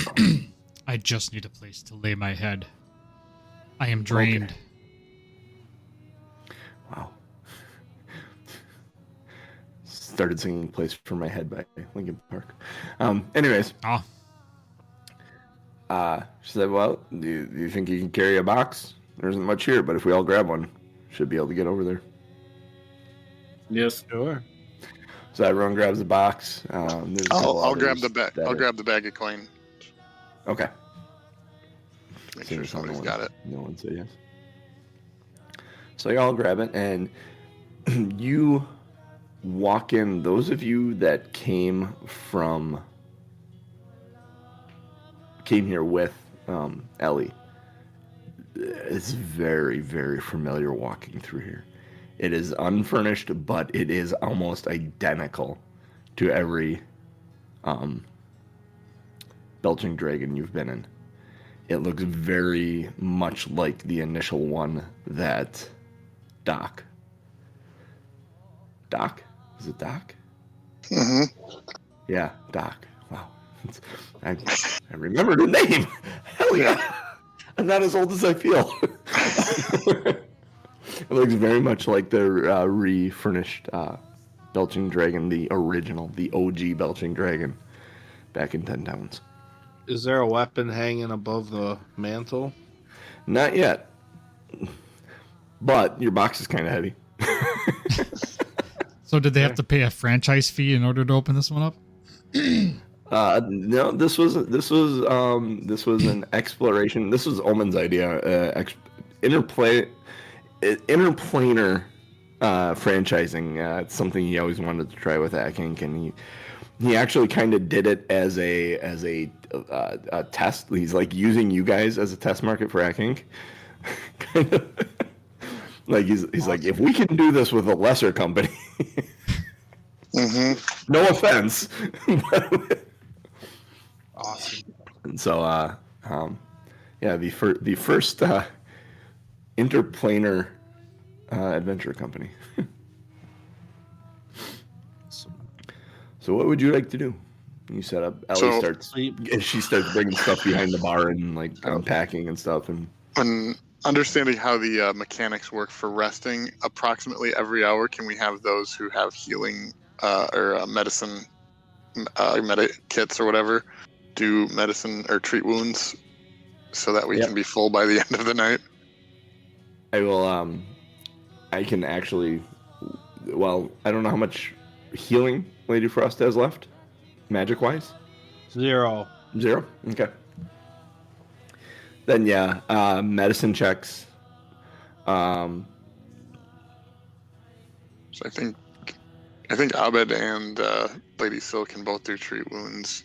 I just need a place to lay my head. I am drained. Okay. Wow. Started singing "Place for My Head" by Linkin Park. Anyways, Oh, she said, "Well, do you think you can carry a box? There isn't much here, but if we all grab one, should be able to get over there." Yes. Sure. So everyone grabs a box. There's a couple I'll grab others the bag. that I'll are- grab the bag of coin. Okay. Make Seems sure somebody's no got one- it. No one said yes. So you all grab it, and you walk in. Those of you that came here with Ellie, it's very, very familiar walking through here. It is unfurnished, but it is almost identical to every Belching Dragon you've been in. It looks very much like the initial one that Doc? Is it Doc? Mm-hmm. Yeah, Doc. Wow. I remembered her name. Hell yeah. I'm not as old as I feel. It looks very much like the refurnished Belching Dragon, the original, the OG Belching Dragon back in 10 Towns. Is there a weapon hanging above the mantle? Not yet. This your box is kind of heavy. so did they have to pay a franchise fee in order to open this one up? No, this was an exploration. This was Omen's idea. Interplanar franchising. It's something he always wanted to try with Akink, and he actually kind of did it as a test. He's like using you guys as a test market for Akink, kind of. Like he's like, if we can do this with a lesser company, no offense. Awesome. And so, yeah, the first interplanar adventure company. So, what would you like to do? You set up. Ellie she starts bringing stuff behind the bar and like unpacking and stuff. And when understanding how the mechanics work for resting, approximately every hour, can we have those who have healing or medicine kits or whatever do medicine or treat wounds so that we can be full by the end of the night? I will. I can actually. Well, I don't know how much healing Lady Frost has left, magic wise. 0. 0. Okay. Then medicine checks. So I think Abed and Lady Syl can both do treat wounds.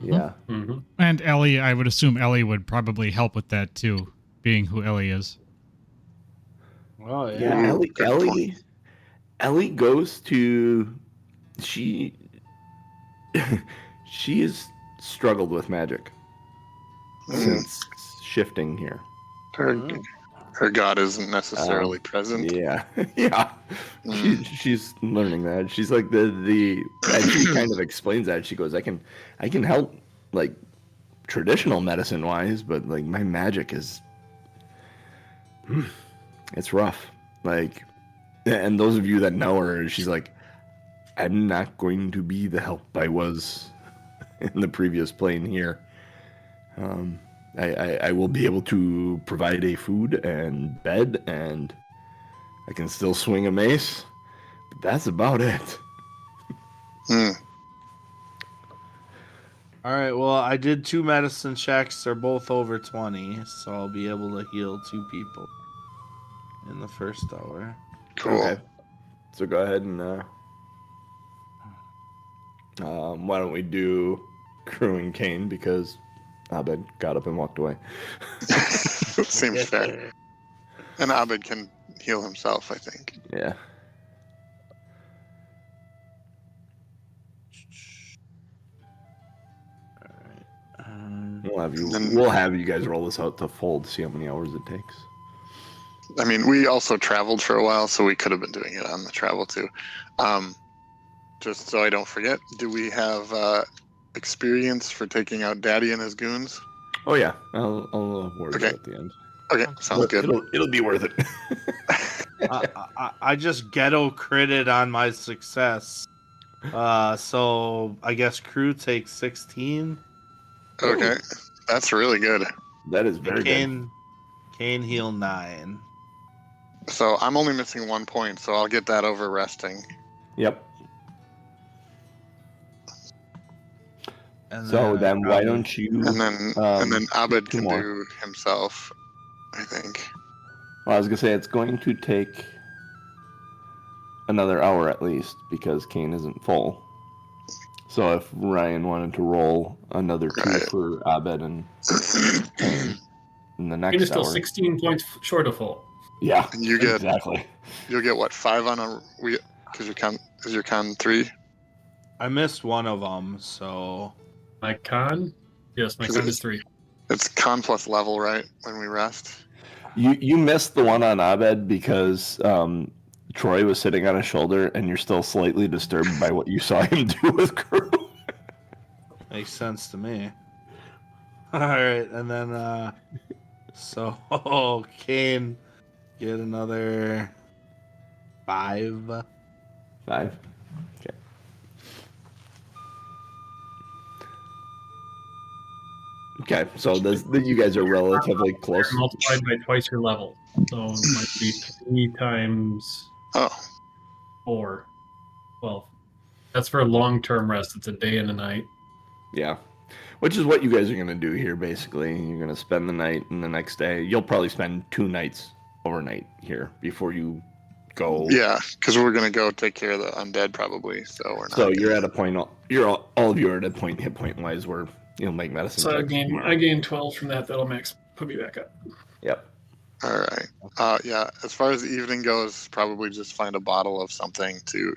Yeah. Mm-hmm. And Ellie, I would assume Ellie would probably help with that too, being who Ellie is. Oh yeah. Ellie goes to she has struggled with magic since shifting here. Her god isn't necessarily present. Yeah. She's learning that. She's like and she kind of explains that. She goes, I can help like traditional medicine wise, but like my magic is it's rough. Like, and those of you that know her, she's like, I'm not going to be the help I was in the previous plane here. I will be able to provide a food and bed, and I can still swing a mace, but that's about it. All right. Well, I did 2 medicine checks. They're both over 20, so I'll be able to heal 2 people in the first hour. Cool. Okay. So go ahead and why don't we do Crew and Kain, because Abed got up and walked away. Seems fair. And Abed can heal himself, I think. Yeah. We'll have you guys roll this out to full to see how many hours it takes. I mean, we also traveled for a while, so we could have been doing it on the travel too. Just so I don't forget, do we have experience for taking out Daddy and his goons? Oh yeah, I'll worry about it at the end. Okay, sounds good. It'll be worth it. I just ghetto critted on my success. So I guess crew takes 16. Okay, that's really good. That is very good. Kain heal 9. So I'm only missing 1 point, so I'll get that over resting. Yep. And so then why don't you? And then Abed can do himself, I think. Well, I was gonna say it's going to take another hour at least because Kain isn't full. So if Ryan wanted to roll another 2 for Abed and Kain in the next Kain is still hour. 16 points short of full. Yeah, you get exactly. You'll get what, 5 on a because your con 3. I missed one of them, so My con? Yes, my con is 3. It's con plus level, right? When we rest. You missed the one on Abed because Troy was sitting on his shoulder, and you're still slightly disturbed by what you saw him do with Crew. makes sense to me. All right, and then so Kain get another 5. 5. Okay. Okay, so you guys are relatively close. Multiplied by twice your level. So it might be 3 times 4. Well, that's for a long-term rest. It's a day and a night. Yeah. Which is what you guys are going to do here, basically. You're going to spend the night, and the next day, you'll probably spend 2 nights overnight here before you go. Yeah, because we're going to go take care of the undead, probably. So we're not. So you're at a point, all of you are at a point, hit point wise, where you'll make medicine. So checks tomorrow. I gain 12 from that. That'll put me back up. Yep. All right. Yeah. As far as the evening goes, probably just find a bottle of something to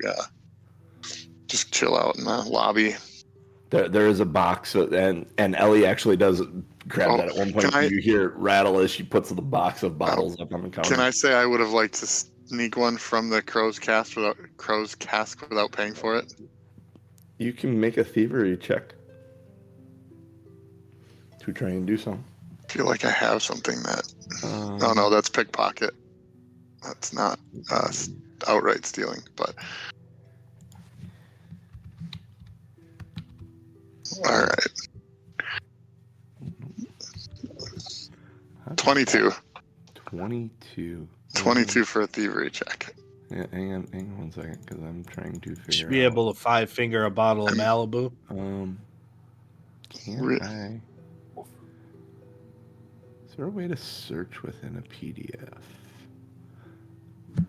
just chill out in the lobby. There is a box, and Ellie actually does grab that at one point. I- You hear it rattle as she puts the box of bottles up on the counter. Can I say I would have liked to sneak one from the crow's cask without paying for it? You can make a thievery check to try and do so. I feel like I have something that. Oh no, that's pickpocket. That's not outright stealing, but. All right. 22. 22. 22 for a thievery check. Yeah, hang on 1 second, because I'm trying to figure Should be able to 5-finger a bottle of Malibu. Can I? Is there a way to search within a PDF?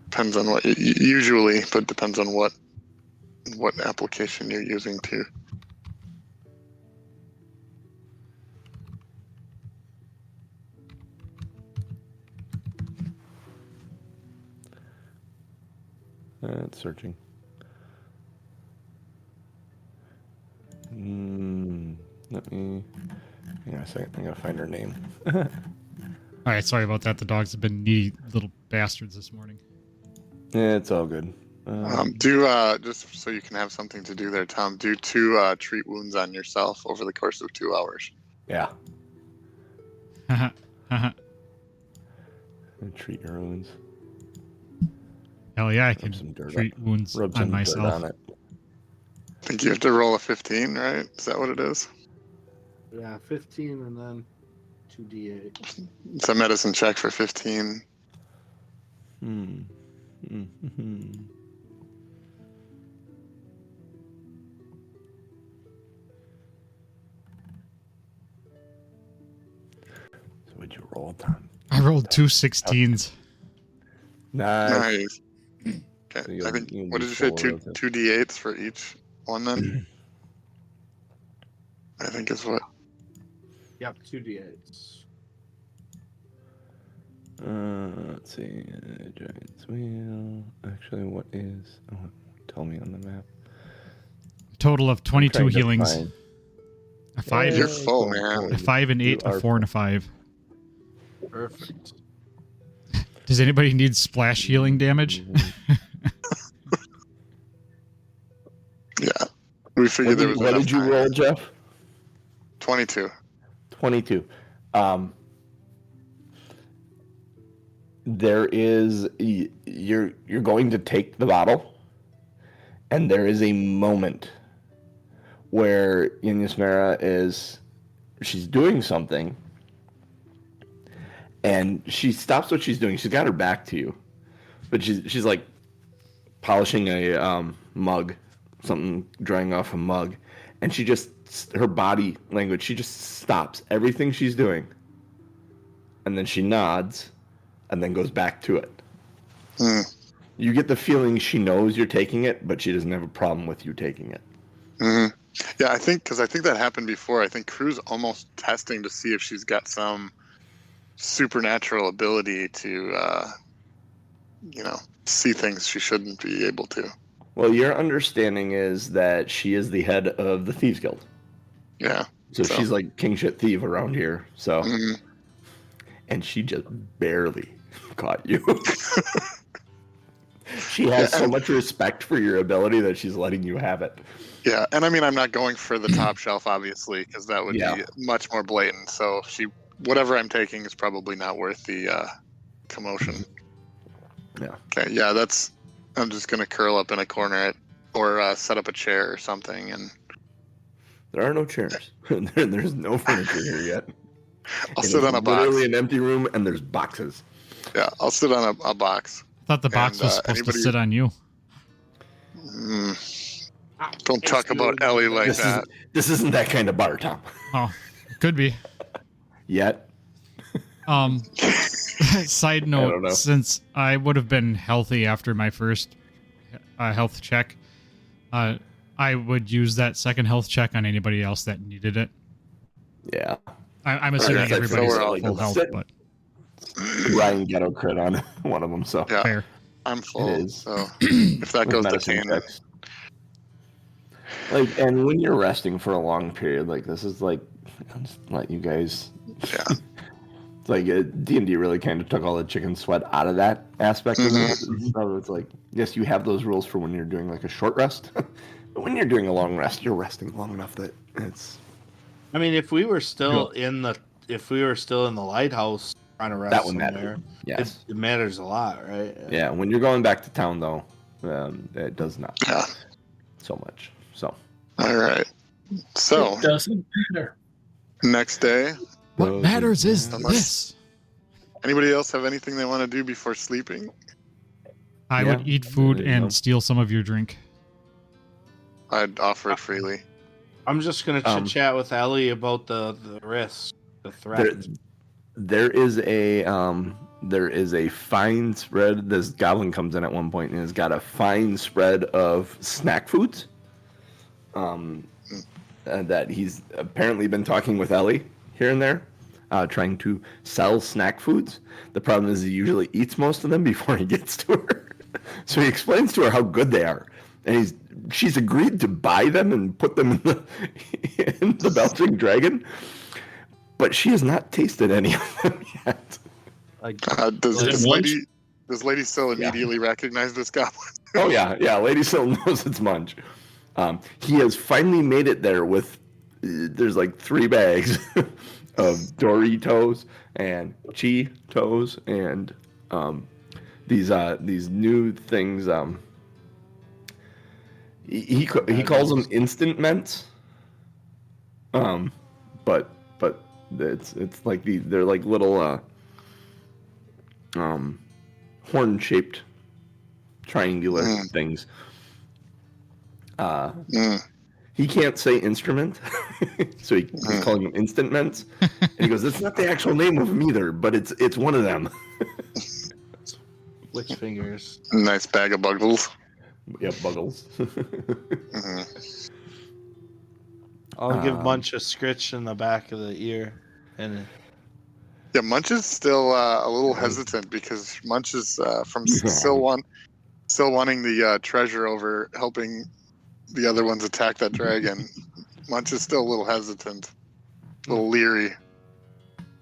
Depends on what usually, but depends on what application you're using too. It's searching. Let me. Hang on a second. I gotta find her name. All right, sorry about that. The dogs have been needy little bastards this morning. Yeah, it's all good. Do just so you can have something to do there, Tom. Do 2 treat wounds on yourself over the course of 2 hours. Yeah. Treat your wounds. Hell yeah, I can some dirt treat wounds Rub on some myself. dirt on it. I think you have to roll a 15, right? Is that what it is? Yeah, 15 and then 2d8. It's a medicine check for 15. So what'd you roll, Tom? I rolled 2 16s. Nice. So Okay. I think. What did you say? 2 d8s for each one, then. I think is what. Yep, 2d8s. Let's see. Giant's wheel. Actually, what is? Oh, tell me on the map. Total of 22 healings. Find... A 5. You're full, man. A 5 and 8, a 4 and a 5. Perfect. Does anybody need splash healing damage? Yeah. We figured there was What enough did you time. roll, Jeff? 22. 22. There is you're going to take the bottle, and there is a moment where Ynyasmera she's doing something, and she stops what she's doing. She's got her back to you, but she's like polishing a mug, something drying off a mug, and her body language, she just stops everything she's doing, and then she nods, and then goes back to it. You get the feeling she knows you're taking it, but she doesn't have a problem with you taking it. Yeah, I think that happened before. I think Crew's almost testing to see if she's got some supernatural ability to, see things she shouldn't be able to. Well, your understanding is that she is the head of the Thieves Guild. Yeah. So she's like king shit thief around here. So, and she just barely caught you. She has so much respect for your ability that she's letting you have it. Yeah, and I mean, I'm not going for the top shelf, obviously, because that would be much more blatant. So whatever I'm taking is probably not worth the commotion. Yeah. Okay. Yeah, I'm just gonna curl up in a corner or set up a chair or something, and there are no chairs. There's no furniture here yet. I'll sit on a box. Literally an empty room, and there's boxes. Yeah, I'll sit on a box. I thought the box was supposed to sit on you. Don't talk about Ellie like that. This isn't that kind of bar, Tom. Oh, could be. Yet. Side note, since I would have been healthy after my first health check, I would use that second health check on anybody else that needed it. Yeah. I'm assuming everybody's full health, but Ryan Ghetto crit on one of them, so Yeah, Fair. I'm full. It is. So if that with goes to medicine Kain, checks. Like, and when you're resting for a long period, like this is like, I'll just let you guys. yeah. It's like D&D really kind of took all the chicken sweat out of that aspect of it. So it's like, yes, you have those rules for when you're doing like a short rest, but when you're doing a long rest, you're resting long enough that it's. I mean, if we were still in the lighthouse trying to rest That would somewhere, matter. Yes. it matters a lot, right? Yeah, when you're going back to town though, it does not so much. So. All right. So It doesn't matter. next day, What matters is this. anybody else have anything they want to do before sleeping? I would eat food and steal some of your drink. I'd offer it freely. I'm just gonna chit chat with Ellie about the risk, the threat. There is a fine spread. This goblin comes in at one point and has got a fine spread of snack foods. That he's apparently been talking with Ellie here and there, trying to sell snack foods. The problem is he usually eats most of them before he gets to her. So he explains to her how good they are, and she's agreed to buy them and put them in the Belching Dragon, but she has not tasted any of them yet. Does Lady Syl immediately recognize this goblin? Oh yeah, Lady Syl knows it's Munch. He has finally made it there with, there's like 3 bags of Doritos and Cheetos and these new things. He calls them instant mints. But it's like they're like little horn shaped triangular things. He can't say instrument, so he's calling them instant mints. And he goes, "That's not the actual name of them either, but it's one of them." Witch fingers. Nice bag of buggles. Yep, buggles. I'll give Munch a scritch in the back of the ear, and yeah, Munch is still a little hesitant because Munch is from still wanting the treasure over helping the other ones attack that dragon. Munch is still a little hesitant, a little leery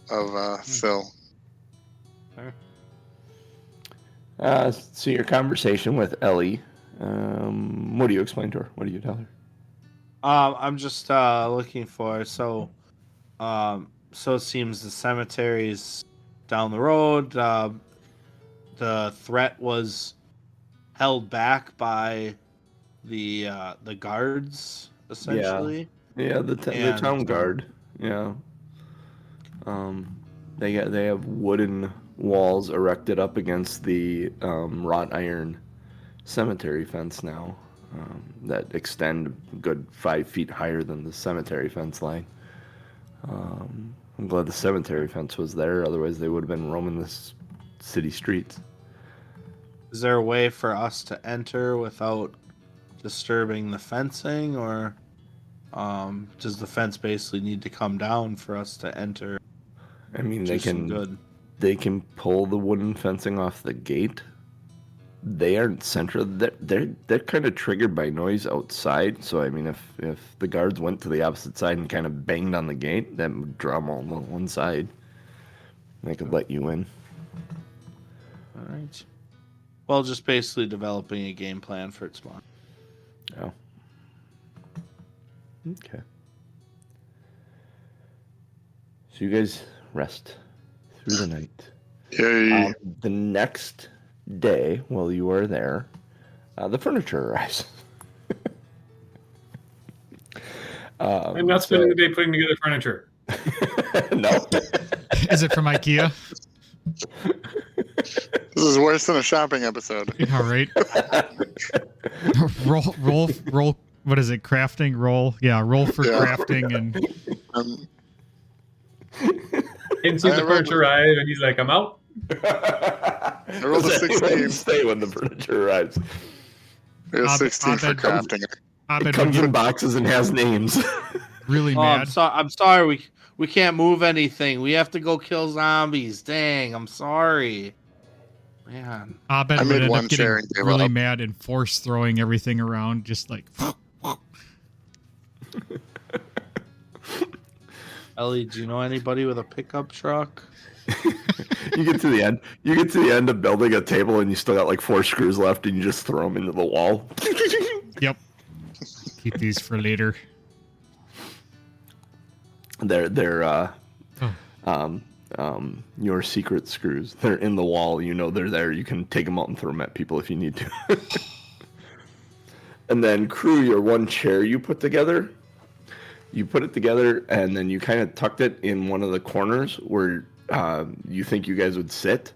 of Syl. So your conversation with Ellie, what do you explain to her? What do you tell her? I'm just looking for so it seems the cemetery's down the road. The threat was held back by the guards, essentially. Yeah, the town guard. Yeah. They have wooden walls erected up against the wrought iron cemetery fence now that extend a good 5 feet higher than the cemetery fence line. I'm glad the cemetery fence was there, otherwise they would have been roaming the city streets. Is there a way for us to enter without disturbing the fencing, or does the fence basically need to come down for us to enter? I mean, they can pull the wooden fencing off the gate. They aren't central. They're kind of triggered by noise outside. So I mean, if the guards went to the opposite side and kind of banged on the gate, that would draw them all on one side. They could let you in. All right. Well, just basically developing a game plan for its spawn. Oh. Okay. So you guys rest through the night. Yay. The next day, while you are there, the furniture arrives. I'm not spending the day putting together furniture. No. Is it from IKEA? This is worse than a shopping episode. All right. roll. What is it? Crafting roll. Yeah, roll for crafting and. Didn't see the furniture arrive, and he's like, "I'm out." I rolled a 16. Stay when the furniture arrives. I got 16 for crafting. It comes in boxes and has names. Really mad. I'm sorry. We can't move anything. We have to go kill zombies. Dang, I'm sorry. Man. Abed I would made end one up getting chair and gave really up. mad and force throwing everything around, just like. Ellie, do you know anybody with a pickup truck? You get to the end. You get to the end of building a table, and you still got like 4 screws left, and you just throw them into the wall. Yep. Keep these for later. They're your secret screws. They're in the wall. You know they're there. You can take them out and throw them at people if you need to. And then crew, your one chair you put together. You put it together, and then you kind of tucked it in one of the corners where you think you guys would sit.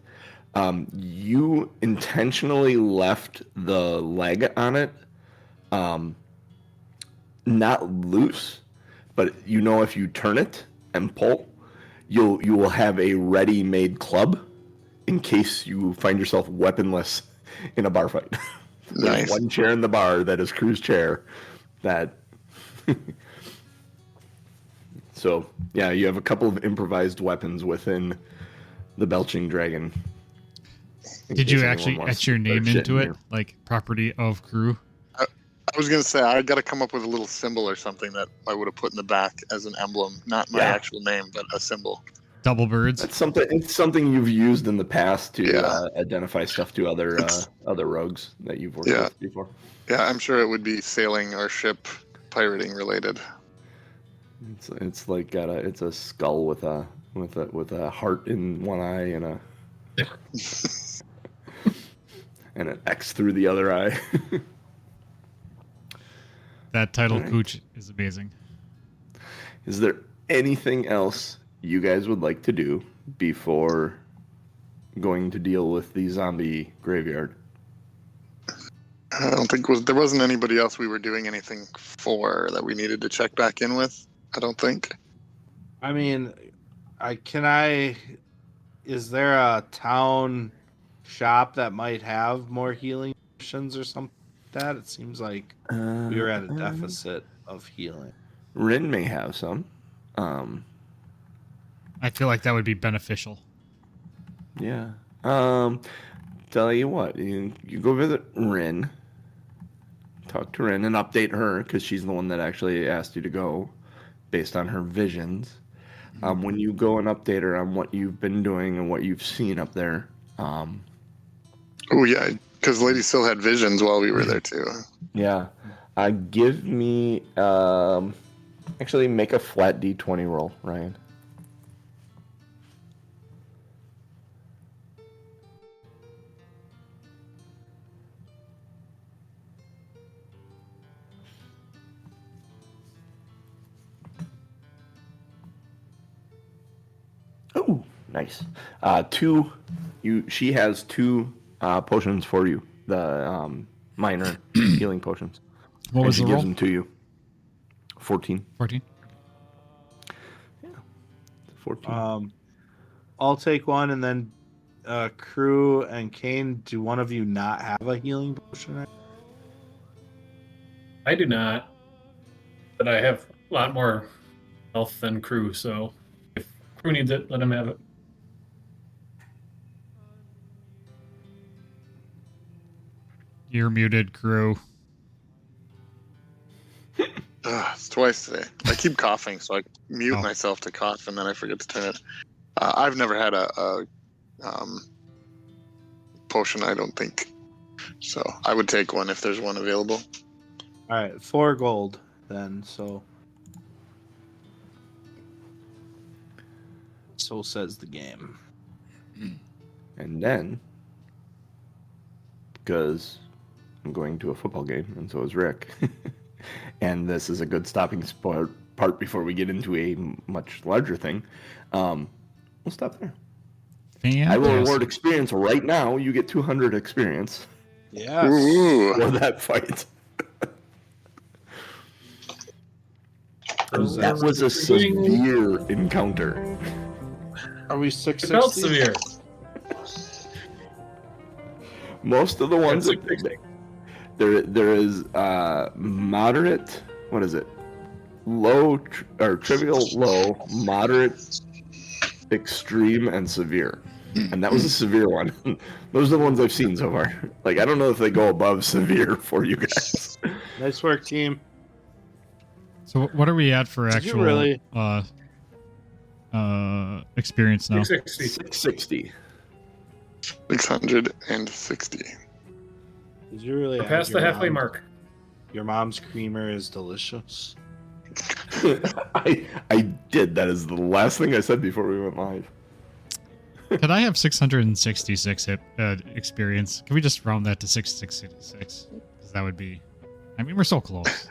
You intentionally left the leg on it not loose, but you know if you turn it and pull, you will have a ready-made club in case you find yourself weaponless in a bar fight. There's Nice. one chair in the bar that is Crew's chair that... So, yeah, you have a couple of improvised weapons within the Belching Dragon. Did you actually etch your name into it, like property of crew? I was gonna say I got to come up with a little symbol or something that I would have put in the back as an emblem, not my actual name, but a symbol. Double birds. That's something. It's something you've used in the past to identify stuff to other rogues that you've worked with before. Yeah, I'm sure it would be sailing or ship pirating related. It's like it's a skull with a heart in one eye and a and an X through the other eye. That title, Cooch, is amazing. Is there anything else you guys would like to do before going to deal with the zombie graveyard? I don't think there wasn't anybody else we were doing anything for that we needed to check back in with. I don't think. I mean, is there a town shop that might have more healing potions or something like that? It seems like we were at a deficit of healing. Rin may have some. I feel like that would be beneficial. Yeah. Tell you what, you go visit Rin. Talk to Rin and update her because she's the one that actually asked you to go based on her visions. When you go and update her on what you've been doing and what you've seen up there. Oh, yeah, because Lady Syl had visions while we were there, too. Yeah. Give me... actually, make a flat D20 roll, Ryan. Oh, nice. She has 2 potions for you. The minor healing potions. What was she the gives roll? them to you. 14. 14. Yeah. 14. I'll take one, and then Crew and Kain, do one of you not have a healing potion? I do not, but I have a lot more health than Crew, so if Crew needs it, let him have it. You're muted, Crew. It's twice today. I keep coughing, so I mute myself to cough, and then I forget to turn it. I've never had a potion, I don't think. So I would take one if there's one available. All right, 4 gold then. So says the game. And then, because I'm going to a football game, and so is Rick. And this is a good stopping part before we get into a much larger thing. We'll stop there. Fantastic. I will reward experience right now. You get 200 experience Yes. for that fight. That was a severe encounter. Are we It 660? felt severe. Most of the ones That's there is moderate. What is it? low or trivial, low, moderate, extreme, and severe. And that was a severe one. Those are the ones I've seen so far. Like, I don't know if they go above severe for you guys. Nice work, team. So what are we at for Did actual you really? experience now? 660. 660. Did you really? We're add past your the halfway mom? mark. Your mom's creamer is delicious. I did. That is the last thing I said before we went live. Could I have 666 experience? Can we just round that to 666? Because that would be... I mean, we're so close.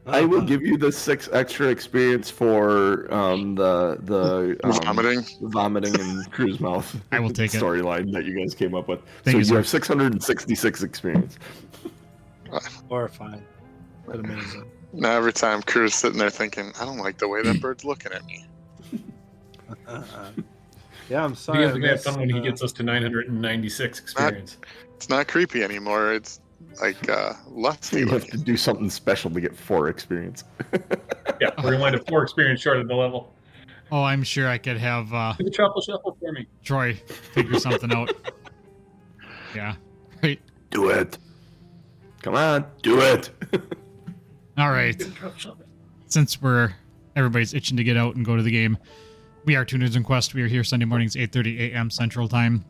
I will give you the 6 extra experience for the vomiting and Crew's mouth. I will take it. Storyline that you guys came up with. Thank you, so sir. you have 666 experience. Horrifying. But amazing. Now every time Crew's sitting there thinking, I don't like the way that bird's looking at me. Yeah, I'm We sorry. have to have fun when he gets us to 996 experience. It's not creepy anymore. It's like lusty. You have to do something special to get 4 experience. Yeah, we're going to wind up 4 experience short of the level. Oh, I'm sure I could have Do the truffle shuffle for me. Troy figure something out. Yeah. Right. Do it. Come on, do it. All right. Do the truffle shuffle. Since everybody's itching to get out and go to the game, we are Two Nerds in Quest. We are here Sunday mornings, 8:30 a.m. Central Time.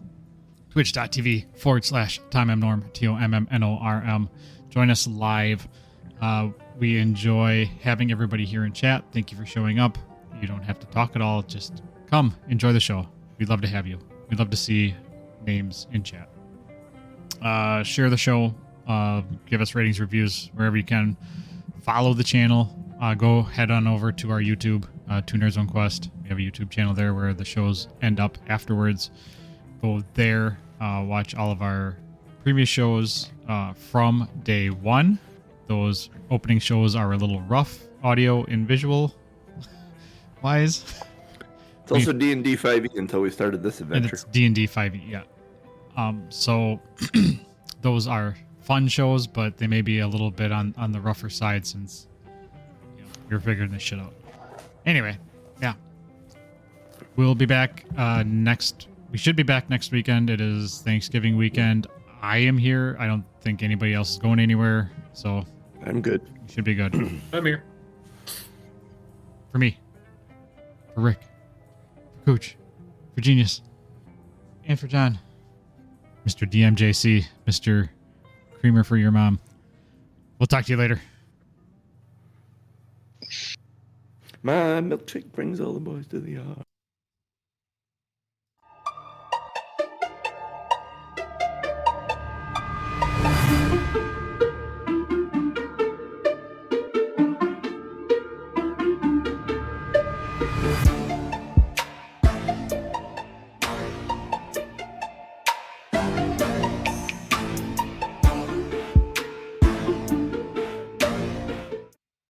Twitch.tv/TimeMNorm, TOMMNORM. Join us live. We enjoy having everybody here in chat. Thank you for showing up. You don't have to talk at all. Just come, enjoy the show. We'd love to have you. We'd love to see names in chat. Share the show. Give us ratings, reviews, wherever you can. Follow the channel. Go head on over to our YouTube, Two Nerds on Quest. We have a YouTube channel there where the shows end up afterwards. Go there, watch all of our previous shows from day one. Those opening shows are a little rough, audio and visual wise. It's also D&D 5e until we started this And adventure. it's D&D 5e, yeah. So those are fun shows, but they may be a little bit on the rougher side since we're figuring this shit out. Anyway, yeah. We'll be back we should be back next weekend. It is Thanksgiving weekend. I am here. I don't think anybody else is going anywhere, so I'm good. we should be good. I'm here. For me, for Rick, for Cooch, for Genius, and for John, Mr. DMJC, Mr. Creamer for your mom. We'll talk to you later. My milkshake brings all the boys to the yard.